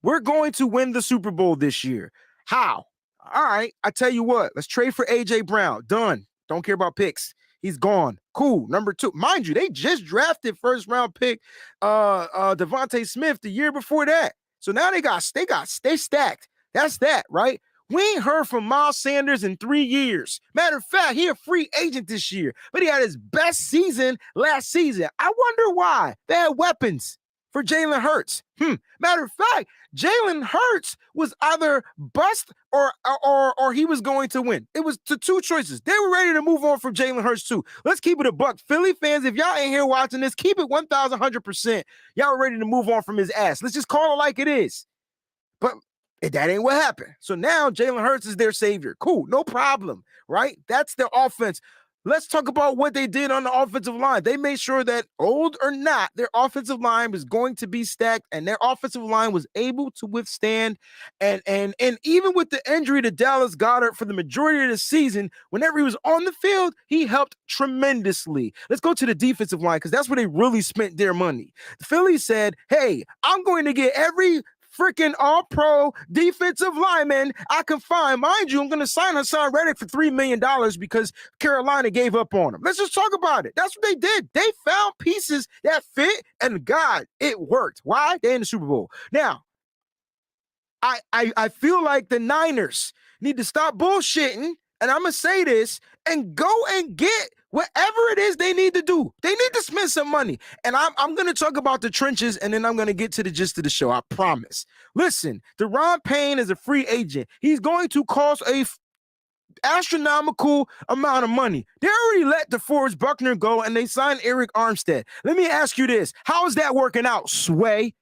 we're going to win the Super Bowl this year. How? All right, I tell you what, let's trade for A.J. Brown. Done. Don't care about picks. He's gone. Cool. Number 2. Mind you, they just drafted first round pick Devontae Smith the year before that. So now they stacked. That's that, right? We ain't heard from Miles Sanders in 3 years. Matter of fact, he a free agent this year, but he had his best season last season. I wonder why. They had weapons for Jalen Hurts. Matter of fact, Jalen Hurts was either bust or he was going to win. It was the 2 choices. They were ready to move on from Jalen Hurts too. Let's keep it a buck. Philly fans, if y'all ain't here watching this, keep it 1,100%. Y'all are ready to move on from his ass. Let's just call it like it is. But that ain't what happened. So now Jalen Hurts is their savior. Cool, no problem, right? That's their offense. Let's talk about what they did on the offensive line. They made sure that, old or not, their offensive line was going to be stacked, and their offensive line was able to withstand. And even with the injury to Dallas Goedert for the majority of the season, whenever he was on the field, he helped tremendously. Let's go to the defensive line, because that's where they really spent their money. The Phillies said, hey, I'm going to get every freaking all-pro defensive lineman I can find. Mind you, I'm going to sign Hassan Reddick for $3 million because Carolina gave up on him. Let's just talk about it. That's what they did. They found pieces that fit, and God, it worked. Why? They're in the Super Bowl. Now, I feel like the Niners need to stop bullshitting, and I'm going to say this, and go and get whatever it is they need to do. They need to spend some money. And I'm going to talk about the trenches, and then I'm going to get to the gist of the show. I promise. Listen, Deron Payne is a free agent. He's going to cost a astronomical amount of money. They already let DeForest Buckner go, and they signed Eric Armstead. Let me ask you this. How is that working out, Sway?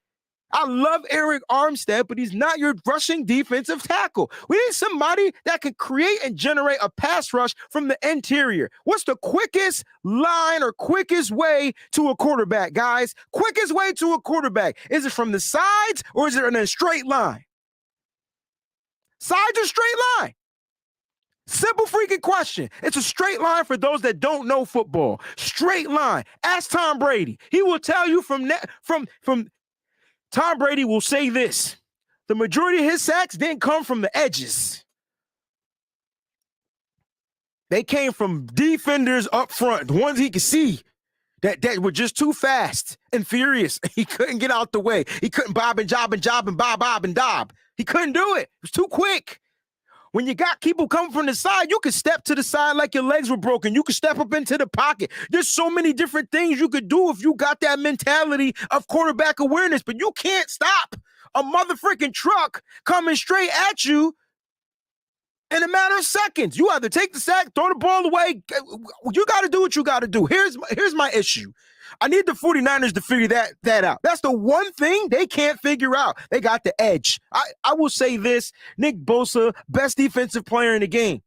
I love Eric Armstead, but he's not your rushing defensive tackle. We need somebody that can create and generate a pass rush from the interior. What's the quickest line or quickest way to a quarterback, guys? Quickest way to a quarterback. Is it from the sides or is it in a straight line? Sides or straight line? Simple freaking question. It's a straight line for those that don't know football. Straight line. Ask Tom Brady. He will tell you from Tom Brady will say this. The majority of his sacks didn't come from the edges. They came from defenders up front, the ones he could see that were just too fast and furious. He couldn't get out the way. He couldn't bob and job and bob and dob. He couldn't do it. It was too quick. When you got people coming from the side, you could step to the side like your legs were broken. You could step up into the pocket. There's so many different things you could do if you got that mentality of quarterback awareness, but you can't stop a motherfucking truck coming straight at you in a matter of seconds. You either take the sack, throw the ball away. You got to do what you got to do. Here's my issue. I need the 49ers to figure that out. That's the one thing they can't figure out. They got the edge. I will say this, Nick Bosa, best defensive player in the game.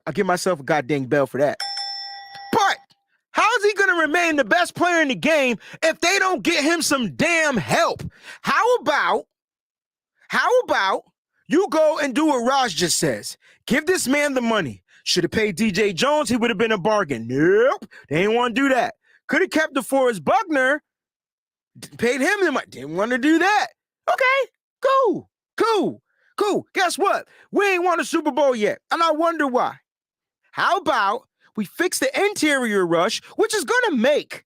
I'll give myself a goddamn bell for that. But how is he going to remain the best player in the game if they don't get him some damn help? How about you go and do what Raj just says? Give this man the money. Should have paid DJ Jones. He would have been a bargain. Nope. They didn't want to do that. Could have kept DeForest Buckner. Paid him the money. Didn't want to do that. Okay. Cool. Guess what? We ain't won a Super Bowl yet. And I wonder why. How about we fix the interior rush, which is going to make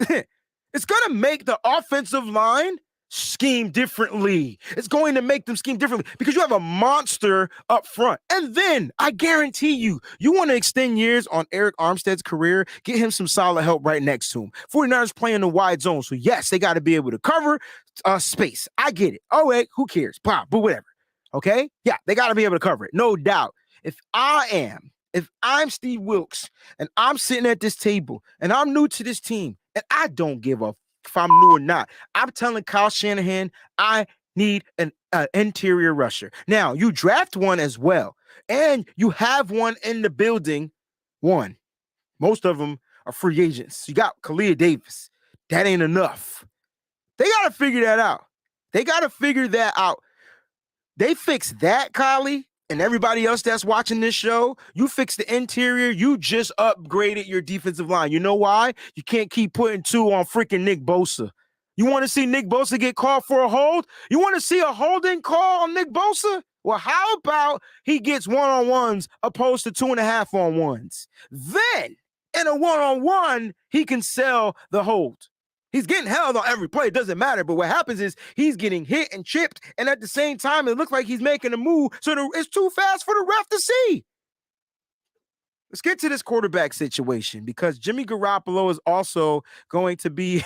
it's going to make the offensive line scheme differently. It's going to make them scheme differently because you have a monster up front. And then I guarantee you want to extend years on Eric Armstead's career, get him some solid help right next to him. 49ers playing the wide zone. So yes, they got to be able to cover space. I get it. Oh, wait, who cares? But whatever. Okay. Yeah, they got to be able to cover it. No doubt. If I'm Steve Wilkes and I'm sitting at this table and I'm new to this team and I don't give a if I'm new or not, I'm telling Kyle Shanahan, I need an interior rusher. Now, you draft one as well, and you have one in the building. One. Most of them are free agents. You got Khalil Davis. That ain't enough. They got to figure that out. They fix that, Kylie, and everybody else that's watching this show. You fix the interior. You just upgraded your defensive line. You know why? You can't keep putting 2 on freaking Nick Bosa. You want to see Nick Bosa get called for a hold? You want to see a holding call on Nick Bosa? Well, how about he gets one-on-ones opposed to 2.5-on-1s? Then, in a one-on-one, he can sell the hold. He's getting held on every play. It doesn't matter. But what happens is he's getting hit and chipped, and at the same time, it looks like he's making a move, so it's too fast for the ref to see. Let's get to this quarterback situation because Jimmy Garoppolo is also going to be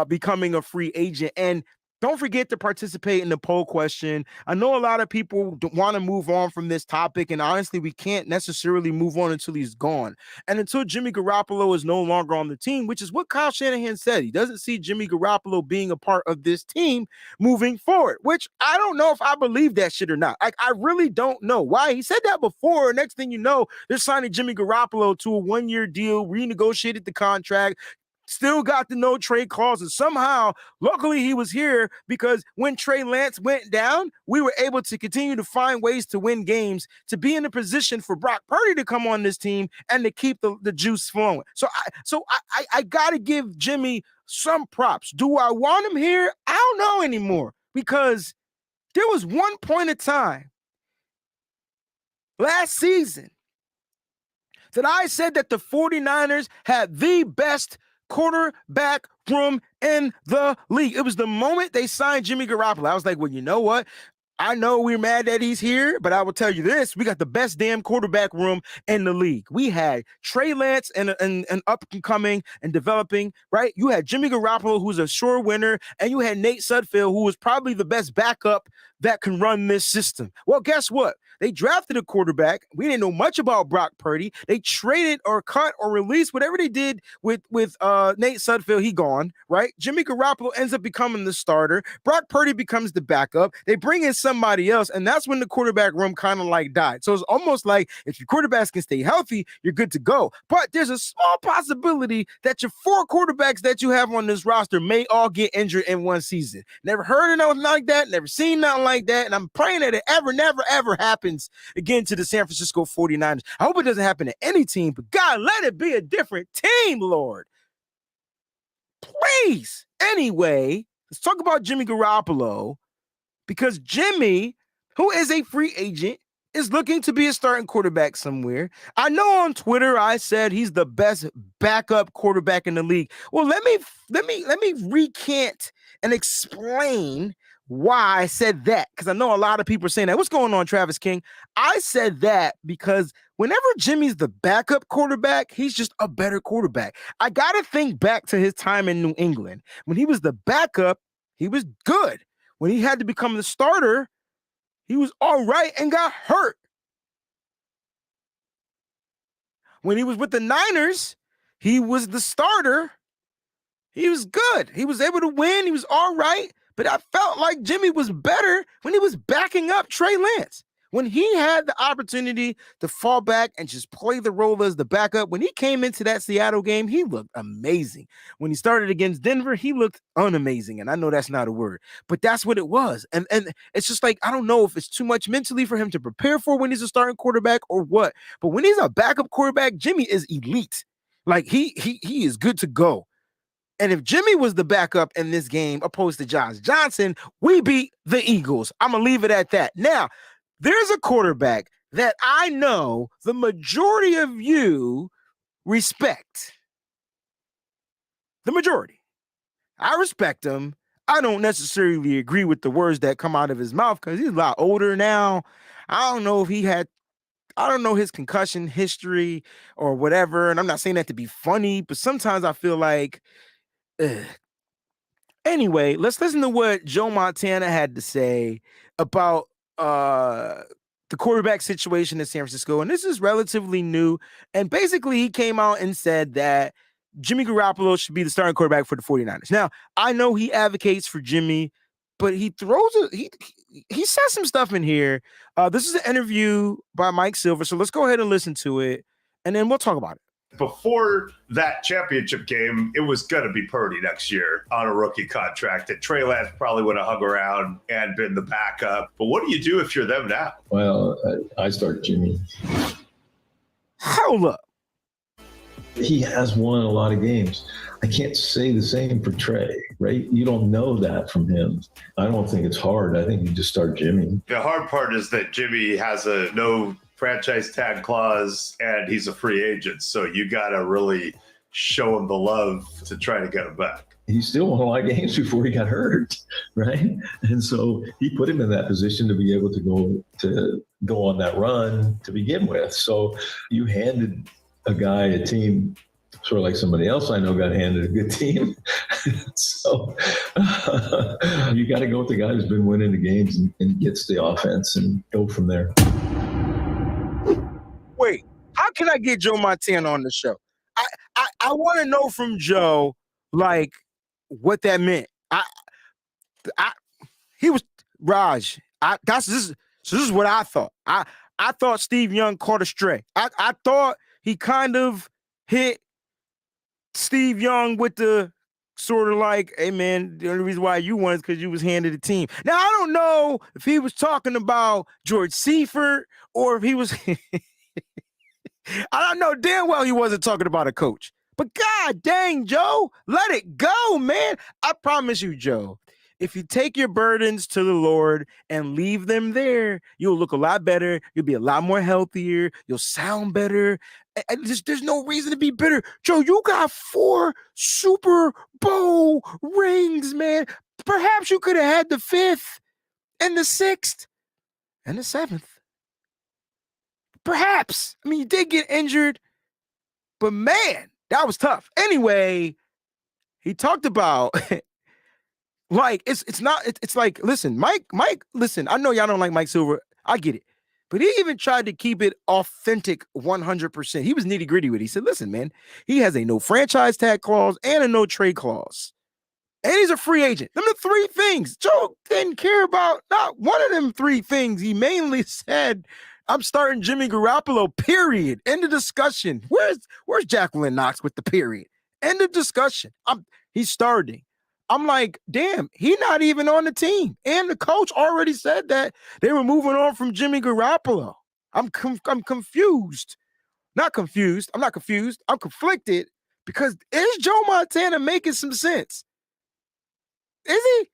becoming a free agent. And don't forget to participate in the poll question. I know a lot of people want to move on from this topic, and honestly, we can't necessarily move on until he's gone. And until Jimmy Garoppolo is no longer on the team, which is what Kyle Shanahan said. He doesn't see Jimmy Garoppolo being a part of this team moving forward, which I don't know if I believe that shit or not. I really don't know why. He said that before. Next thing you know, they're signing Jimmy Garoppolo to a one-year deal, renegotiated the contract, still got the no trade clause, and somehow, luckily, he was here because when Trey Lance went down, we were able to continue to find ways to win games, to be in a position for Brock Purdy to come on this team and to keep the juice flowing. So I got to give Jimmy some props. Do I want him here? I don't know anymore because there was one point in time last season that I said that the 49ers had the best quarterback room in the league. It was the moment they signed Jimmy Garoppolo. I was like, well, you know what? I know we're mad that he's here, but I will tell you this. We got the best damn quarterback room in the league. We had Trey Lance and up and coming and developing, right? You had Jimmy Garoppolo, who's a sure winner, and you had Nate Sudfeld, who was probably the best backup that can run this system. Well, guess what? They drafted a quarterback. We didn't know much about Brock Purdy. They traded or cut or released whatever they did with Nate Sudfeld. He gone, right? Jimmy Garoppolo ends up becoming the starter. Brock Purdy becomes the backup. They bring in somebody else, and that's when the quarterback room kind of like died. So it's almost like if your quarterbacks can stay healthy, you're good to go. But there's a small possibility that your 4 quarterbacks that you have on this roster may all get injured in one season. Never heard of nothing like that. Never seen nothing like that. And I'm praying that it never happens again to the San Francisco 49ers. I hope it doesn't happen to any team, but God, let it be a different team, Lord. Please. Anyway, let's talk about Jimmy Garoppolo because Jimmy, who is a free agent, is looking to be a starting quarterback somewhere. I know on Twitter I said he's the best backup quarterback in the league. Well, let me recant and explain why I said that, because I know a lot of people are saying that. What's going on, Travis King? I said that because whenever Jimmy's the backup quarterback, he's just a better quarterback. I got to think back to his time in New England. When he was the backup, he was good. When he had to become the starter, he was all right and got hurt. When he was with the Niners, he was the starter. He was good. He was able to win. He was all right. But I felt like Jimmy was better when he was backing up Trey Lance. When he had the opportunity to fall back and just play the role as the backup, when he came into that Seattle game, he looked amazing. When he started against Denver, he looked unamazing. And I know that's not a word, but that's what it was. And it's just like, I don't know if it's too much mentally for him to prepare for when he's a starting quarterback or what. But when he's a backup quarterback, Jimmy is elite. Like he is good to go. And if Jimmy was the backup in this game opposed to Josh Johnson, we beat the Eagles. I'm going to leave it at that. Now, there's a quarterback that I know the majority of you respect. The majority. I respect him. I don't necessarily agree with the words that come out of his mouth because he's a lot older now. I don't know his concussion history or whatever. And I'm not saying that to be funny, but sometimes I feel like, ugh. Anyway, let's listen to what Joe Montana had to say about the quarterback situation in San Francisco. And this is relatively new. And basically, he came out and said that Jimmy Garoppolo should be the starting quarterback for the 49ers. Now, I know he advocates for Jimmy, but he says some stuff in here. This is an interview by Mike Silver. So let's go ahead and listen to it, and then we'll talk about it. Before that championship game, it was going to be Purdy next year on a rookie contract. And Trey Lance probably would have hung around and been the backup. But what do you do if you're them now? Well, I start Jimmy. Hold up. He has won a lot of games. I can't say the same for Trey, right? You don't know that from him. I don't think it's hard. I think you just start Jimmy. The hard part is that Jimmy has a no franchise tag clause and he's a free agent. So you got to really show him the love to try to get him back. He still won a lot of games before he got hurt, right? And so he put him in that position to be able to go on that run to begin with. So you handed a guy a team sort of like somebody else I know got handed a good team. So you got to go with the guy who's been winning the games and gets the offense and go from there. Wait, how can I get Joe Montana on the show? I want to know from Joe, like, what that meant. He was Raj. This is what I thought. I thought Steve Young caught a stray. I thought he kind of hit Steve Young with the sort of like, hey man, the only reason why you won is because you was handed a team. Now I don't know if he was talking about George Seifert or if he was I don't know damn well he wasn't talking about a coach. But God dang, Joe, let it go, man. I promise you, Joe, if you take your burdens to the Lord and leave them there, you'll look a lot better. You'll be a lot more healthier. You'll sound better. And there's no reason to be bitter. Joe, you got 4 Super Bowl rings, man. Perhaps you could have had the 5th and the 6th and the 7th. Perhaps. I mean, you did get injured, but man, that was tough. Anyway, he talked about like it's like, listen, Mike, listen, I know y'all don't like Mike Silver. I get it. But he even tried to keep it authentic 100%. He was nitty-gritty with it. He said, listen, man, he has a no franchise tag clause and a no trade clause. And he's a free agent. Them are the 3 things. Joe didn't care about not one of them 3 things. He mainly said, I'm starting Jimmy Garoppolo, period. End of discussion. Where's Jacqueline Knox with the period? End of discussion. He's starting. I'm like, damn, he not even on the team. And the coach already said that they were moving on from Jimmy Garoppolo. I'm confused. Not confused. I'm not confused. I'm conflicted because is Joe Montana making some sense? Is he?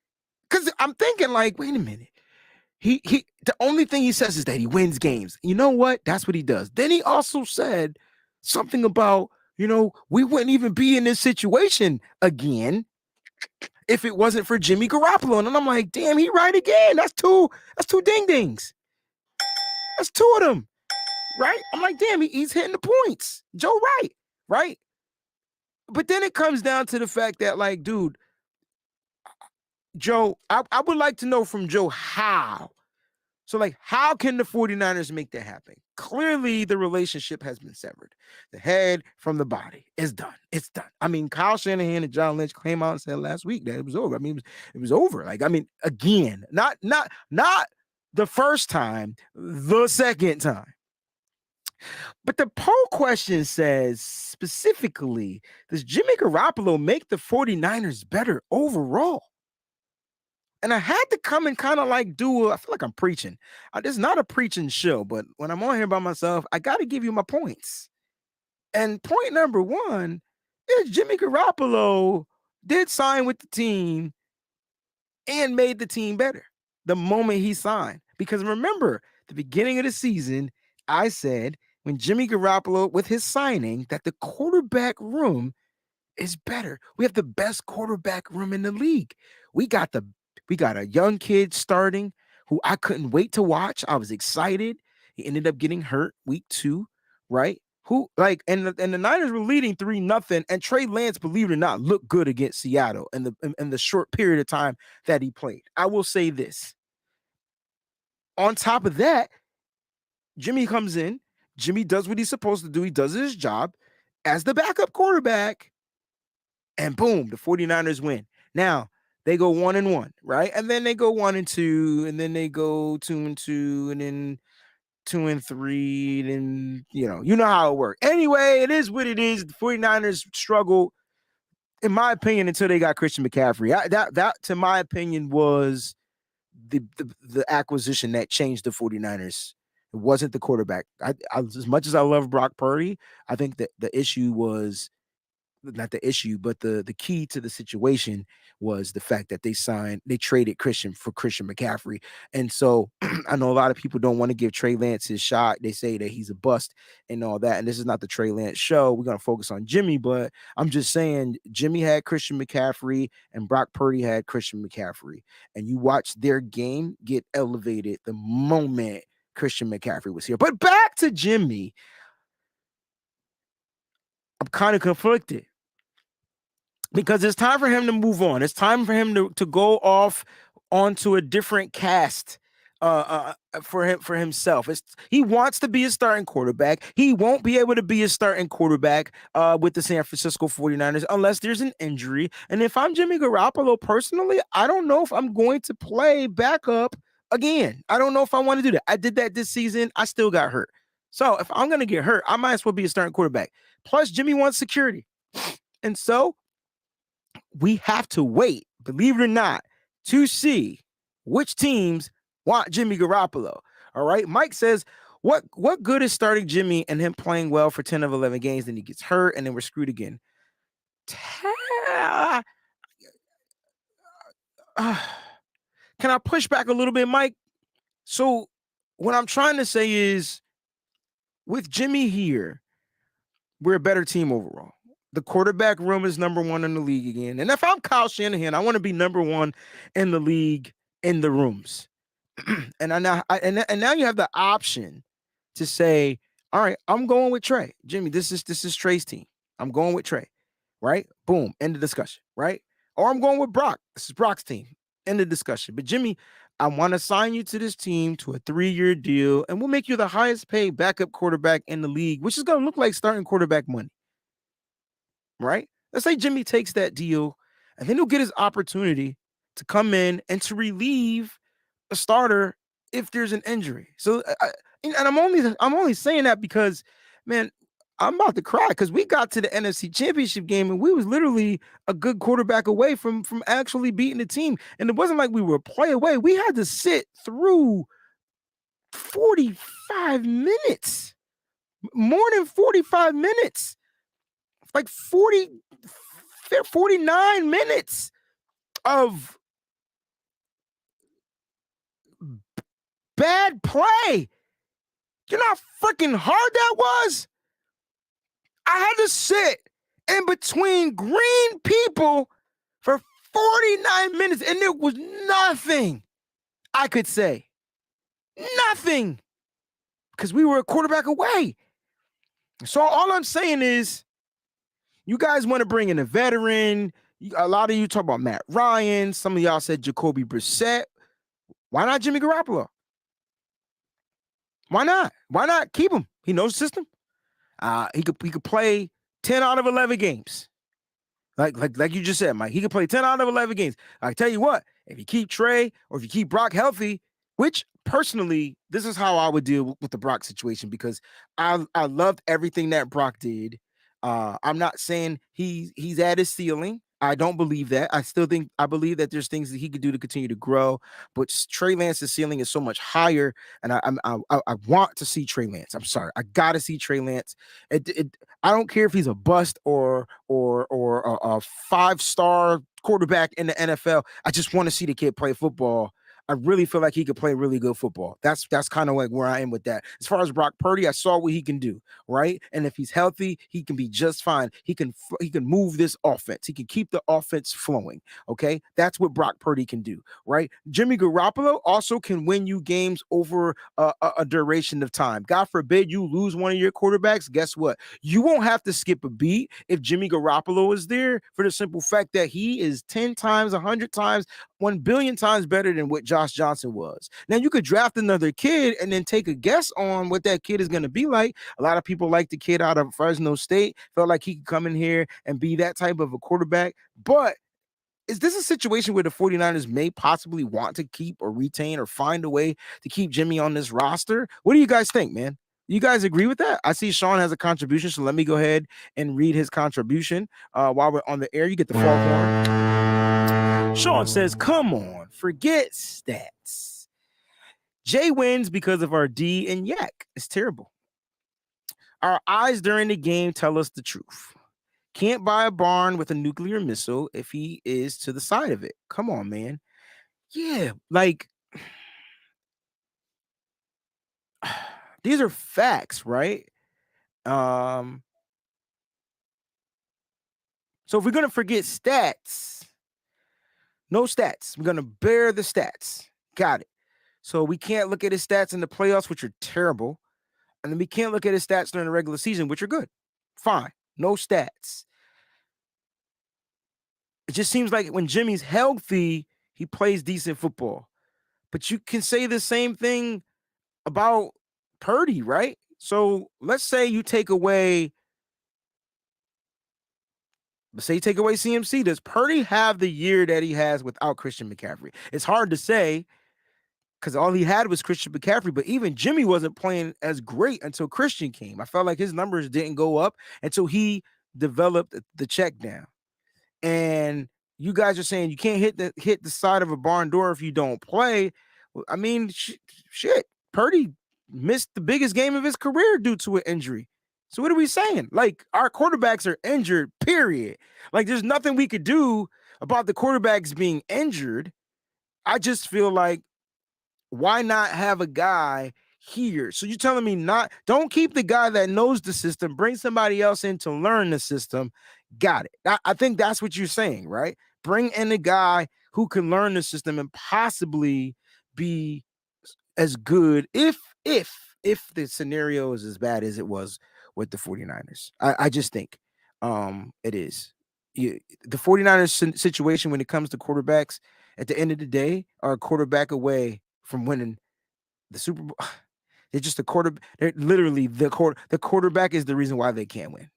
Because I'm thinking like, wait a minute. He the only thing he says is that he wins games. You know what? That's what he does. Then he also said something about, we wouldn't even be in this situation again if it wasn't for Jimmy Garoppolo. And I'm like, damn, he right again. That's two ding-dings. That's 2 of them, right? I'm like, damn, he's hitting the points. Joe right? But then it comes down to the fact that, like, dude, Joe, I would like to know from Joe how. So, like, how can the 49ers make that happen? Clearly, the relationship has been severed. The head from the body is done. It's done. I mean, Kyle Shanahan and John Lynch came out and said last week that it was over. I mean, it was over. Like, I mean, again, not the first time, the second time. But the poll question says specifically, does Jimmy Garoppolo make the 49ers better overall? And I had to come and kind of like I feel like I'm preaching. It's not a preaching show, but when I'm on here by myself, I got to give you my points. And point number 1 is Jimmy Garoppolo did sign with the team and made the team better the moment he signed. Because remember, the beginning of the season, I said when Jimmy Garoppolo, with his signing, that the quarterback room is better. We have the best quarterback room in the league. We got a young kid starting who I couldn't wait to watch. I was excited. He ended up getting hurt week 2, right? And the Niners were leading 3-0, and Trey Lance, believe it or not, looked good against Seattle in the short period of time that he played. I will say this. On top of that, Jimmy comes in. Jimmy does what he's supposed to do. He does his job as the backup quarterback, and boom, the 49ers win. Now, they go 1-1, right? And then they go 1-2, and then they go 2-2, and then 2-3, and you know how it works. Anyway, it is what it is. The 49ers struggled, in my opinion, until they got Christian McCaffrey. That to my opinion, was the acquisition that changed the 49ers. It wasn't the quarterback. I as much as I love Brock Purdy, I think that the issue was not the issue, but the key to the situation was the fact that they traded Christian for Christian McCaffrey. And so I know a lot of people don't want to give Trey Lance his shot. They say that he's a bust and all that. And this is not the Trey Lance show. We're going to focus on Jimmy, but I'm just saying Jimmy had Christian McCaffrey and Brock Purdy had Christian McCaffrey. And you watch their game get elevated the moment Christian McCaffrey was here. But back to Jimmy. I'm kind of conflicted because it's time for him to move on. It's time for him to go off onto a different cast for himself. He wants to be a starting quarterback. He won't be able to be a starting quarterback with the San Francisco 49ers unless there's an injury. And if I'm Jimmy Garoppolo personally, I don't know if I'm going to play backup again. I don't know if I want to do that. I did that this season. I still got hurt. So if I'm going to get hurt, I might as well be a starting quarterback. Plus, Jimmy wants security. And so we have to wait, believe it or not, to see which teams want Jimmy Garoppolo. All right. Mike says, what good is starting Jimmy and him playing well for 10 of 11 games, then he gets hurt, and then we're screwed again? Can I push back a little bit, Mike? So what I'm trying to say is, with Jimmy here, we're a better team overall. The quarterback room is number one in the league again. And if I'm Kyle Shanahan, I want to be number one in the league in the rooms. And now you have the option to say, all right, I'm going with Trey. Jimmy, this is Trey's team. I'm going with Trey. Right? Boom. End of discussion. Right? Or I'm going with Brock. This is Brock's team. End of discussion. But Jimmy, I want to sign you to this team to a 3-year deal, and we'll make you the highest paid backup quarterback in the league, which is going to look like starting quarterback money. Right? Let's say Jimmy takes that deal, and then he'll get his opportunity to come in and to relieve a starter if there's an injury. So, I'm only saying that because, man, I'm about to cry because we got to the NFC Championship game and we was literally a good quarterback away from actually beating the team. And it wasn't like we were a play away. We had to sit through 45 minutes, more than 45 minutes, like 49 minutes of bad play. You know how freaking hard that was? I had to sit in between green people for 49 minutes, and there was nothing I could say. Nothing. Because we were a quarterback away. So all I'm saying is, you guys want to bring in a veteran. A lot of you talk about Matt Ryan. Some of y'all said Jacoby Brissett. Why not Jimmy Garoppolo? Why not? Why not keep him? He knows the system. He could play 10 out of 11 games. Like you just said, Mike. He could play 10 out of 11 games. I tell you what, if you keep Trey or if you keep Brock healthy, which personally, this is how I would deal with the Brock situation, because I loved everything that Brock did. I'm not saying he's at his ceiling. I don't believe that. I believe that there's things that he could do to continue to grow. But Trey Lance's ceiling is so much higher, and I want to see Trey Lance. I'm sorry, I got to see Trey Lance. I don't care if he's a bust or a 5-star quarterback in the NFL. I just want to see the kid play football. I really feel like he could play really good football. That's kind of like where I am with that. As far as Brock Purdy, I saw what he can do, right? And if he's healthy, he can be just fine. He can move this offense. He can keep the offense flowing, okay? That's what Brock Purdy can do, right? Jimmy Garoppolo also can win you games over a duration of time. God forbid you lose one of your quarterbacks. Guess what? You won't have to skip a beat if Jimmy Garoppolo is there, for the simple fact that he is 10 times, 100 times, 1 billion times better than what Josh Johnson was. Now, you could draft another kid and then take a guess on what that kid is going to be like. A lot of people like the kid out of Fresno State, felt like he could come in here and be that type of a quarterback. But is this a situation where the 49ers may possibly want to keep or retain or find a way to keep Jimmy on this roster? What do you guys think, man? You guys agree with that? I see Sean has a contribution, so let me go ahead and read his contribution while we're on the air. You get the foghorn. Sean says, come on, forget stats. Jay wins because of our D and Yak. It's terrible. Our eyes during the game tell us the truth. Can't buy a barn with a nuclear missile if he is to the side of it. Come on, man. Yeah, like these are facts, right? Um, so if we're gonna forget stats, no stats. We're gonna bear the stats. Got it. So we can't look at his stats in the playoffs, which are terrible, and then we can't look at his stats during the regular season, which are good. Fine, no stats. It just seems like when Jimmy's healthy, he plays decent football. But you can say the same thing about Purdy, right? So let's say you take away CMC. Does Purdy have the year that he has without Christian McCaffrey? It's hard to say because all he had was Christian McCaffrey, but even Jimmy wasn't playing as great until Christian came. I felt like his numbers didn't go up until he developed the check down. And you guys are saying you can't hit the side of a barn door if you don't play. I mean, shit. Purdy missed the biggest game of his career due to an injury. So what are we saying? Like, our quarterbacks are injured, period. Like, there's nothing we could do about the quarterbacks being injured. I just feel like, why not have a guy here? So you're telling me don't keep the guy that knows the system, bring somebody else in to learn the system. Got it. I think that's what you're saying, right? Bring in a guy who can learn the system and possibly be as good if the scenario is as bad as it was with the 49ers. I just think it is. The 49ers situation when it comes to quarterbacks, at the end of the day, are a quarterback away from winning the Super Bowl. They're just they're literally the quarterback is the reason why they can't win.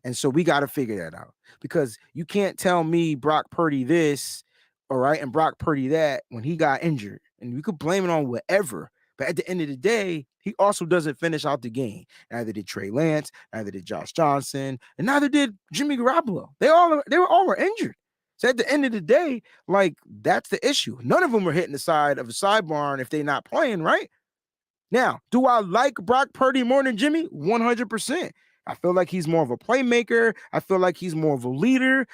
And so we got to figure that out, because you can't tell me Brock Purdy this, all right, and Brock Purdy that when he got injured. And you could blame it on whatever. But at the end of the day, he also doesn't finish out the game. Neither did Trey Lance, neither did Josh Johnson, and neither did Jimmy Garoppolo. They all were injured. So at the end of the day, like, that's the issue. None of them were hitting the side of a side barn if they're not playing, right? Now, do I like Brock Purdy more than Jimmy? 100%. I feel like he's more of a playmaker. I feel like he's more of a leader.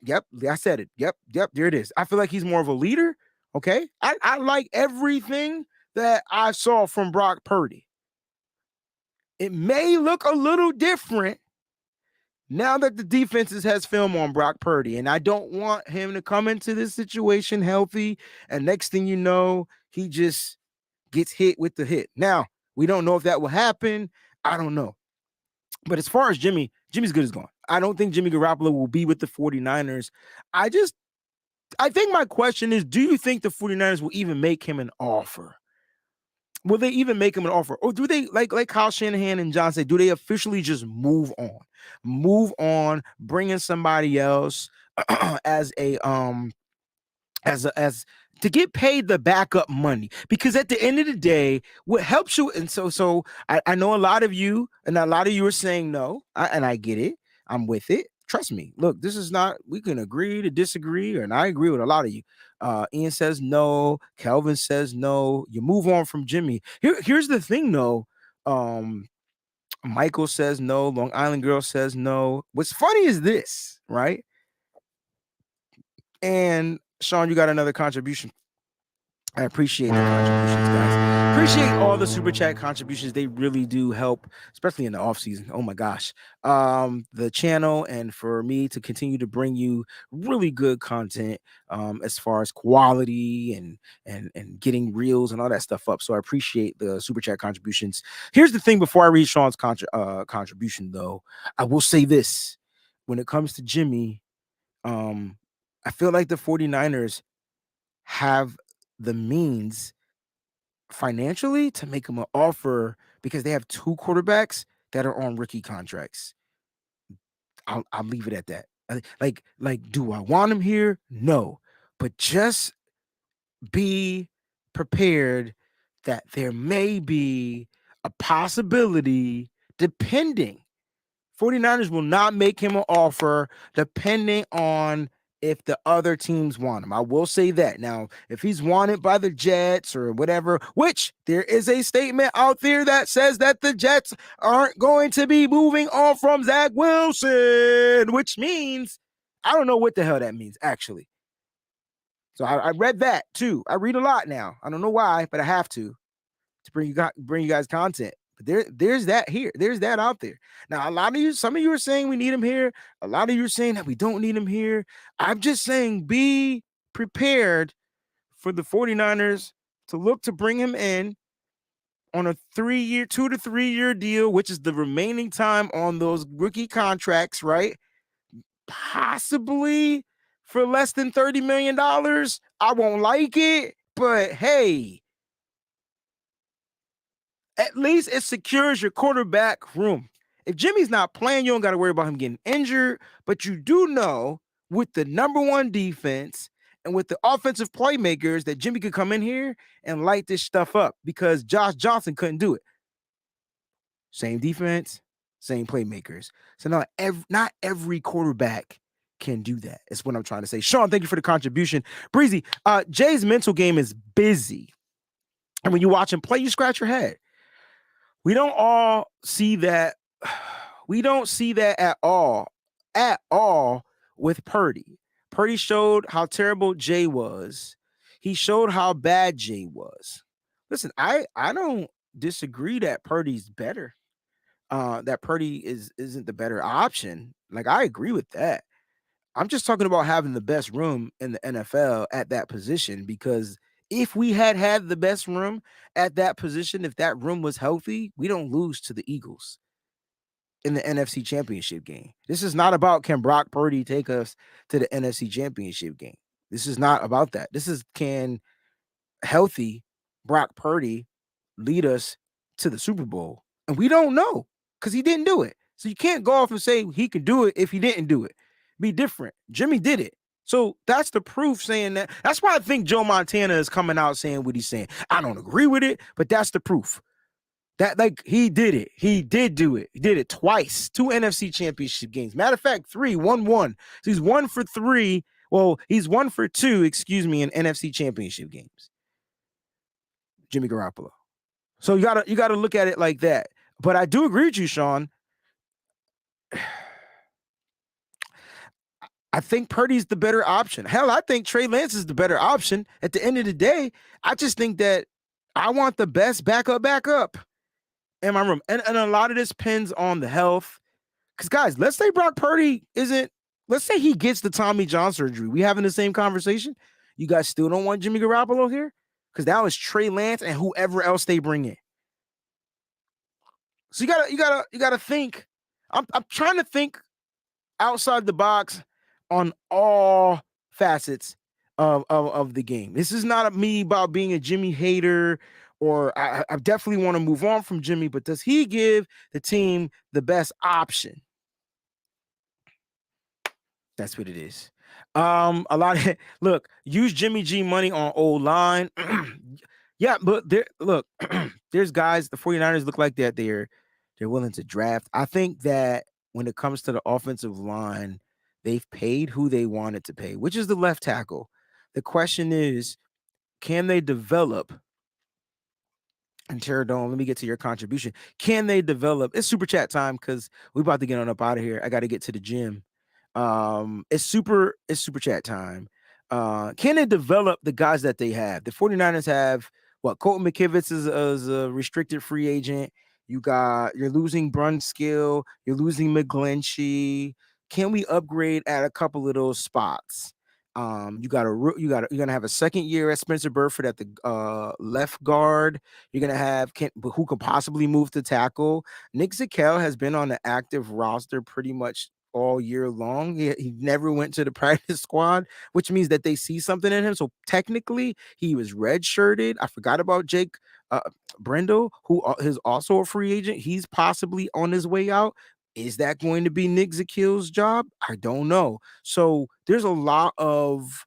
Yep, I said it. Yep, there it is. I feel like he's more of a leader. Okay. I like everything that I saw from Brock Purdy. It may look a little different now that the defenses has film on Brock Purdy, and I don't want him to come into this situation healthy, and next thing you know, he just gets hit with the hit. Now, we don't know if that will happen. I don't know. But as far as Jimmy's good as gone. I don't think Jimmy Garoppolo will be with the 49ers. I think my question is, do you think the 49ers will even make him an offer? Will they even make him an offer? Or do they, like Kyle Shanahan and John say, do they officially just move on? Move on, bring in somebody else as to get paid the backup money, because at the end of the day, what helps you, and so I know a lot of you are saying no, and I get it. I'm with it. Trust me. Look, this is not, we can agree to disagree, and I agree with a lot of you. Ian says no. Kelvin says no. You move on from Jimmy. Here's the thing, though. Michael says no. Long Island Girl says no. What's funny is this, right? And Sean, you got another contribution. I appreciate the contributions, guys. Appreciate all the super chat contributions. They really do help, especially in the off season. Oh my gosh. The channel, and for me to continue to bring you really good content as far as quality and getting reels and all that stuff up. So I appreciate the super chat contributions. Here's the thing before I read Sean's contribution, though. I will say this. When it comes to Jimmy, I feel like the 49ers have the means financially to make him an offer, because they have two quarterbacks that are on rookie contracts. I'll leave it at that. Like, do I want him here? No, but just be prepared that there may be a possibility, depending. 49ers will not make him an offer depending on if the other teams want him. I will say that. Now, if he's wanted by the Jets or whatever, which there is a statement out there that says that the Jets aren't going to be moving on from Zach Wilson, which means I don't know what the hell that means, actually. So I read that too. I read a lot now. I don't know why, but I have to bring you guys content. But there's that here. There's that out there. Now, some of you are saying we need him here. A lot of you are saying that we don't need him here. I'm just saying be prepared for the 49ers to look to bring him in on a 2 to 3 year deal, which is the remaining time on those rookie contracts, right? Possibly for less than $30 million. I won't like it, but hey, at least it secures your quarterback room. If Jimmy's not playing, you don't got to worry about him getting injured, but you do know with the number one defense and with the offensive playmakers that Jimmy could come in here and light this stuff up because Josh Johnson couldn't do it. Same defense, same playmakers. So not every quarterback can do that. That's what I'm trying to say. Sean, thank you for the contribution. Breezy, Jay's mental game is busy. And when you watch him play, you scratch your head. We don't all see that. We don't see that at all with Purdy. Purdy showed how terrible Jay was. He showed how bad Jay was. Listen, I don't disagree that Purdy's better. That Purdy isn't the better option. Like, I agree with that. I'm just talking about having the best room in the NFL at that position, because if we had the best room at that position, if that room was healthy, we don't lose to the Eagles in the NFC Championship game. This is not about can Brock Purdy take us to the NFC Championship game. This is not about that. This is can healthy Brock Purdy lead us to the Super Bowl? And we don't know because he didn't do it. So you can't go off and say he could do it if he didn't do it. Be different. Jimmy did it. So that's the proof saying that. That's why I think Joe Montana is coming out saying what he's saying. I don't agree with it, but that's the proof. That, like, he did it. He did do it. He did it twice. 2 NFC Championship games. Matter of fact, 3, 1-1. So he's 1 for 3. Well, he's 1 for 2, excuse me, in NFC Championship games. Jimmy Garoppolo. So you gotta look at it like that. But I do agree with you, Sean. I think Purdy's the better option. Hell, I think Trey Lance is the better option. At the end of the day, I just think that I want the best backup in my room. And a lot of this depends on the health. Because, guys, let's say Brock Purdy let's say he gets the Tommy John surgery. We having the same conversation? You guys still don't want Jimmy Garoppolo here? Because that was Trey Lance and whoever else they bring in. So you gotta think. I'm trying to think outside the box on all facets of the game. This is not me about being a Jimmy hater, or I definitely want to move on from Jimmy, but does he give the team the best option? That's what it is. Look, use Jimmy G money on old line. Yeah, but there's guys, the 49ers look like that they're willing to draft. I think that when it comes to the offensive line, they've paid who they wanted to pay, which is the left tackle. The question is, can they develop? And Terradome, let me get to your contribution. Can they develop? It's super chat time because we're about to get on up out of here. I got to get to the gym. It's super chat time. Can they develop the guys that they have? The 49ers have Colton McKivitz is a restricted free agent. You're losing Brunskill, you're losing McGlinchey. Can we upgrade at a couple of those spots? You're gonna have a second year at Spencer Burford at the left guard. You're gonna have who could possibly move to tackle. Nick Zakelj has been on the active roster pretty much all year long. He never went to the practice squad, which means that they see something in him. So technically, he was redshirted. I forgot about Jake Brendel, who is also a free agent. He's possibly on his way out. Is that going to be Nick Zakelj's job? I don't know. So there's a lot of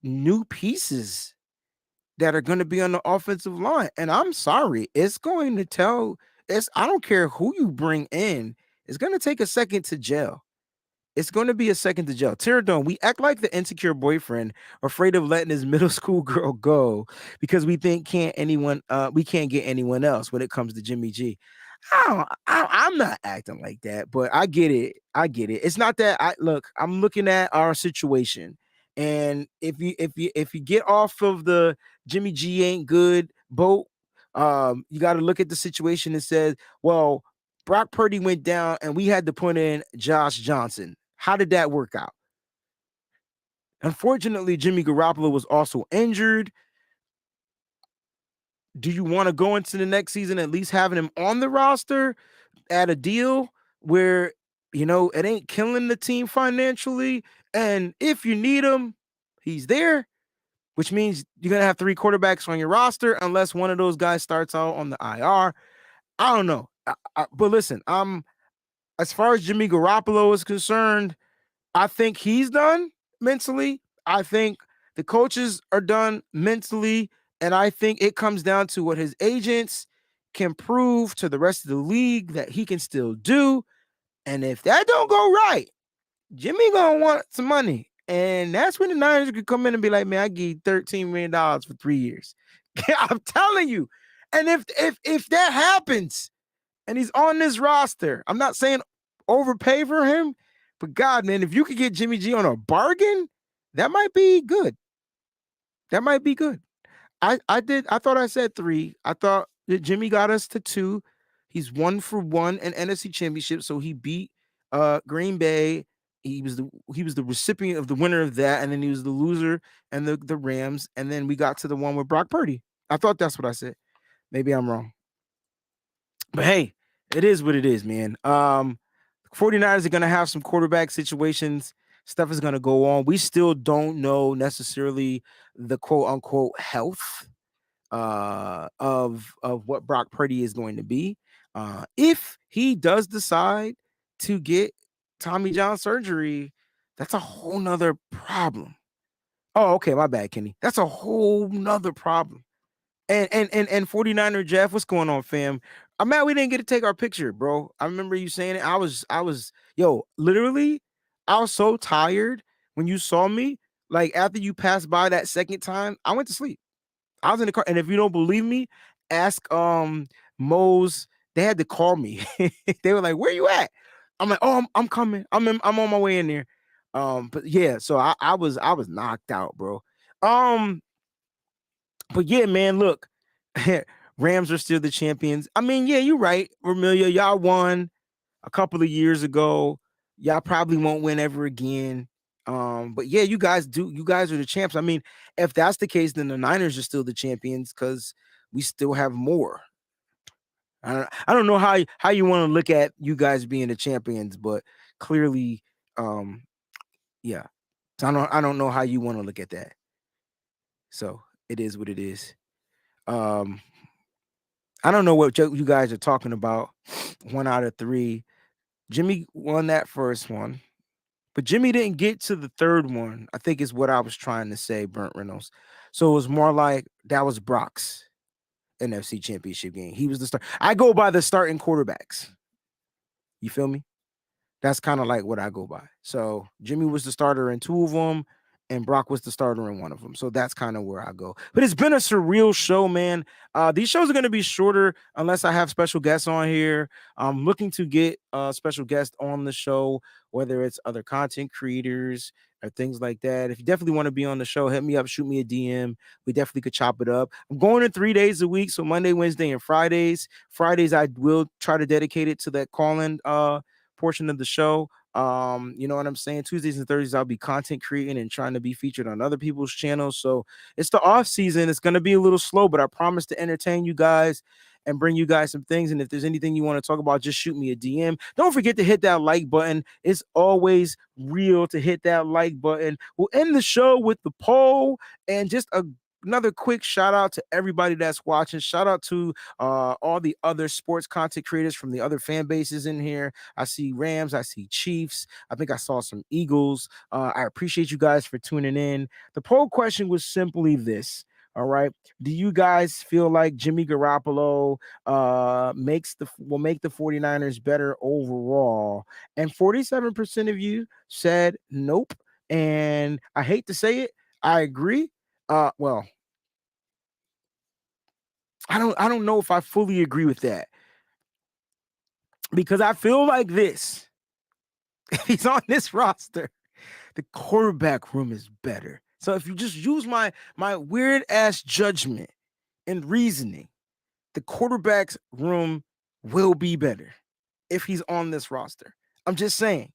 new pieces that are going to be on the offensive line. And I'm sorry, I don't care who you bring in. It's going to take a second to gel. it's going to be a second to gel. Pterodon, we act like the insecure boyfriend afraid of letting his middle school girl go because we think we can't get anyone else when it comes to Jimmy G. I'm not acting like that, but I get it. I get it. It's not that I'm looking at our situation. And if you get off of the Jimmy G ain't good boat, you got to look at the situation and say, well, Brock Purdy went down and we had to put in Josh Johnson. How did that work out? Unfortunately, Jimmy Garoppolo was also injured. Do you want to go into the next season at least having him on the roster at a deal where, it ain't killing the team financially? And if you need him, he's there, which means you're going to have 3 quarterbacks on your roster unless one of those guys starts out on the IR. I don't know. But listen, as far as Jimmy Garoppolo is concerned, I think he's done mentally. I think the coaches are done mentally. And I think it comes down to what his agents can prove to the rest of the league that he can still do. And if that don't go right, Jimmy gonna want some money. And that's when the Niners could come in and be like, man, I give you $13 million for 3 years. I'm telling you. And if that happens and he's on this roster, I'm not saying overpay for him, but God, man, if you could get Jimmy G on a bargain, that might be good. That might be good. I thought I said 3. I thought that Jimmy got us to 2. He's 1 for 1 in NFC Championship, so he beat Green Bay. He was the recipient of the winner of that, and then he was the loser and the Rams, and then we got to the one with Brock Purdy. I thought that's what I said. Maybe I'm wrong. But hey, it is what it is, man. 49ers are going to have some quarterback situations. Stuff is going to go on. We still don't know necessarily the quote unquote health of what Brock Purdy is going to be. If he does decide to get Tommy John surgery, that's a whole nother problem. Oh, okay. My bad, Kenny. That's a whole nother problem. And 49er Jeff, what's going on, fam? I'm mad we didn't get to take our picture, bro. I remember you saying it. I was literally, I was so tired when you saw me. Like after you passed by that second time, I went to sleep. I was in the car, and if you don't believe me, ask Mo's. They had to call me. They were like, "Where you at?" I'm like, "Oh, I'm coming. I'm on my way in there." But yeah, so I was knocked out, bro. But yeah, man, look, Rams are still the champions. I mean, yeah, you're right, Vermilia. Y'all won a couple of years ago. Y'all probably won't win ever again. But yeah, you guys do. You guys are the champs. I mean, if that's the case, then the Niners are still the champions because we still have more. I don't know how you want to look at you guys being the champions, but clearly, yeah. So I don't know how you want to look at that. So it is what it is. I don't know what you guys are talking about. 1 out of 3. Jimmy won that first one, but Jimmy didn't get to the third one, I think is what I was trying to say, Burnt Reynolds. So it was more like that was Brock's NFC Championship game. He was the start. I go by the starting quarterbacks. You feel me? That's kind of like what I go by. So Jimmy was the starter in 2 of them, and Brock was the starter in 1 of them. So that's kind of where I go. But it's been a surreal show, man. These shows are going to be shorter unless I have special guests on here. I'm looking to get a special guest on the show, whether it's other content creators or things like that. If you definitely want to be on the show, hit me up, shoot me a DM. We definitely could chop it up. I'm going in 3 days a week, so Monday, Wednesday, and Fridays. Fridays, I will try to dedicate it to that call-in portion of the show. You know what I'm saying? Tuesdays and Thursdays, I'll be content creating and trying to be featured on other people's channels. So it's the off season. It's going to be a little slow, but I promise to entertain you guys and bring you guys some things. And if there's anything you want to talk about, just shoot me a DM. Don't forget to hit that like button. It's always real to hit that like button. We'll end the show with the poll and just another quick shout out to everybody that's watching. Shout out to all the other sports content creators from the other fan bases in here. I see Rams, I see Chiefs. I think I saw some Eagles. I appreciate you guys for tuning in. The poll question was simply this: All right. Do you guys feel like Jimmy Garoppolo will make the 49ers better overall? And 47% of you said nope. And I hate to say it, I agree. Well, I don't know if I fully agree with that, because I feel like this. If he's on this roster, the quarterback room is better. So if you just use my weird ass judgment and reasoning, the quarterback's room will be better if he's on this roster. I'm just saying,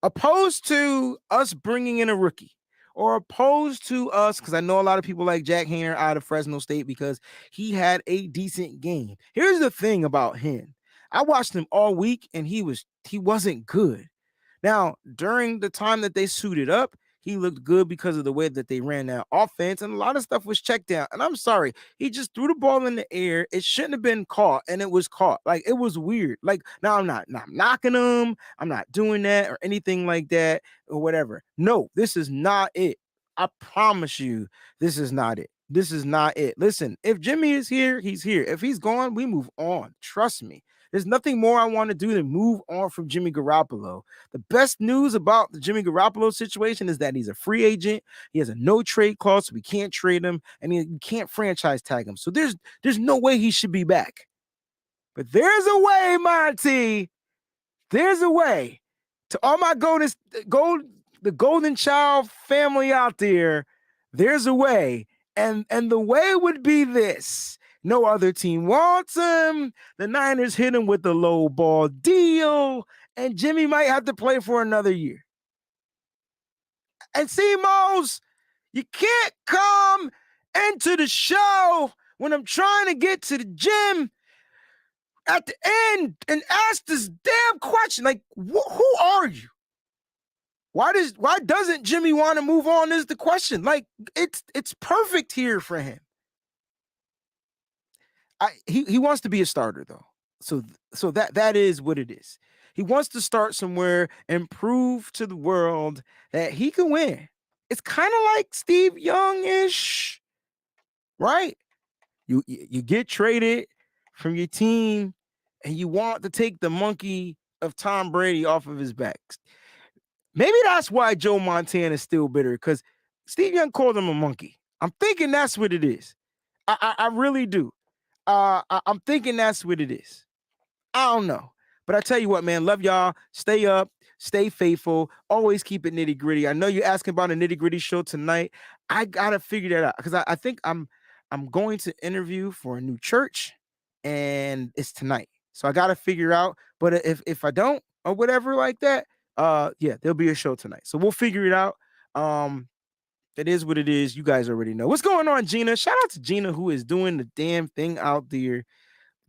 opposed to us bringing in a rookie, or opposed to us, because I know a lot of people like Jack Hayner out of Fresno State because he had a decent game. Here's the thing about him. I watched him all week and he wasn't good. Now, during the time that they suited up, he looked good because of the way that they ran that offense, and a lot of stuff was checked down. And I'm sorry, he just threw the ball in the air. It shouldn't have been caught, and it was caught. Like, it was weird. Like, now I'm not knocking him. I'm not doing that or anything like that or whatever. No, this is not it. I promise you, this is not it. This is not it. Listen, if Jimmy is here, he's here. If he's gone, we move on. Trust me. There's nothing more I want to do than move on from Jimmy Garoppolo. The best news about the Jimmy Garoppolo situation is that he's a free agent. He has a no trade clause, so we can't trade him, and we can't franchise tag him. So there's no way he should be back. But there's a way, Monty. There's a way. To all my the golden child family out there, there's a way. And the way would be this. No other team wants him. The Niners hit him with the low ball deal, and Jimmy might have to play for another year. And see, Mose, you can't come into the show when I'm trying to get to the gym at the end and ask this damn question. Like, who are you? Why doesn't Jimmy want to move on is the question. Like, it's perfect here for him. He wants to be a starter, though. So that is what it is. He wants to start somewhere and prove to the world that he can win. It's kind of like Steve Young-ish, right? You get traded from your team and you want to take the monkey of Tom Brady off of his back. Maybe that's why Joe Montana is still bitter, because Steve Young called him a monkey. I'm thinking that's what it is. I really do. I'm thinking that's what it is. I don't know. But I tell you what, man, love y'all. Stay up, stay faithful, always keep it nitty gritty. I know you're asking about a nitty gritty show tonight. I gotta figure that out, because I think I'm going to interview for a new church, and it's tonight. So I gotta figure out. But if I don't or whatever like that, yeah, there'll be a show tonight. So we'll figure it out. It is what it is. You guys already know what's going on, Gina. Shout out to Gina, who is doing the damn thing out there.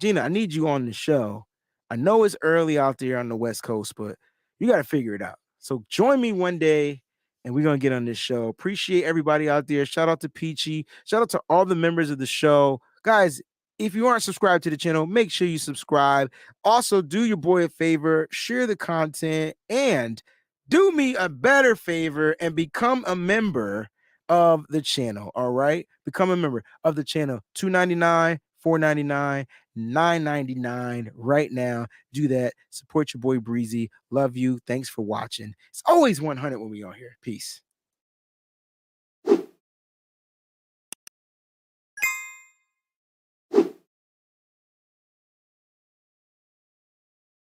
Gina, I need you on the show. I know it's early out there on the West Coast, but you got to figure it out. So join me one day and we're going to get on this show. Appreciate everybody out there. Shout out to Peachy. Shout out to all the members of the show. Guys, if you aren't subscribed to the channel, make sure you subscribe. Also, do your boy a favor, share the content, and do me a better favor and become a member of the channel. All right? Become a member of the channel. $2.99, $4.99, $9.99 right now. Do that. Support your boy Breezy. Love you. Thanks for watching. It's always 100 when we are here. Peace.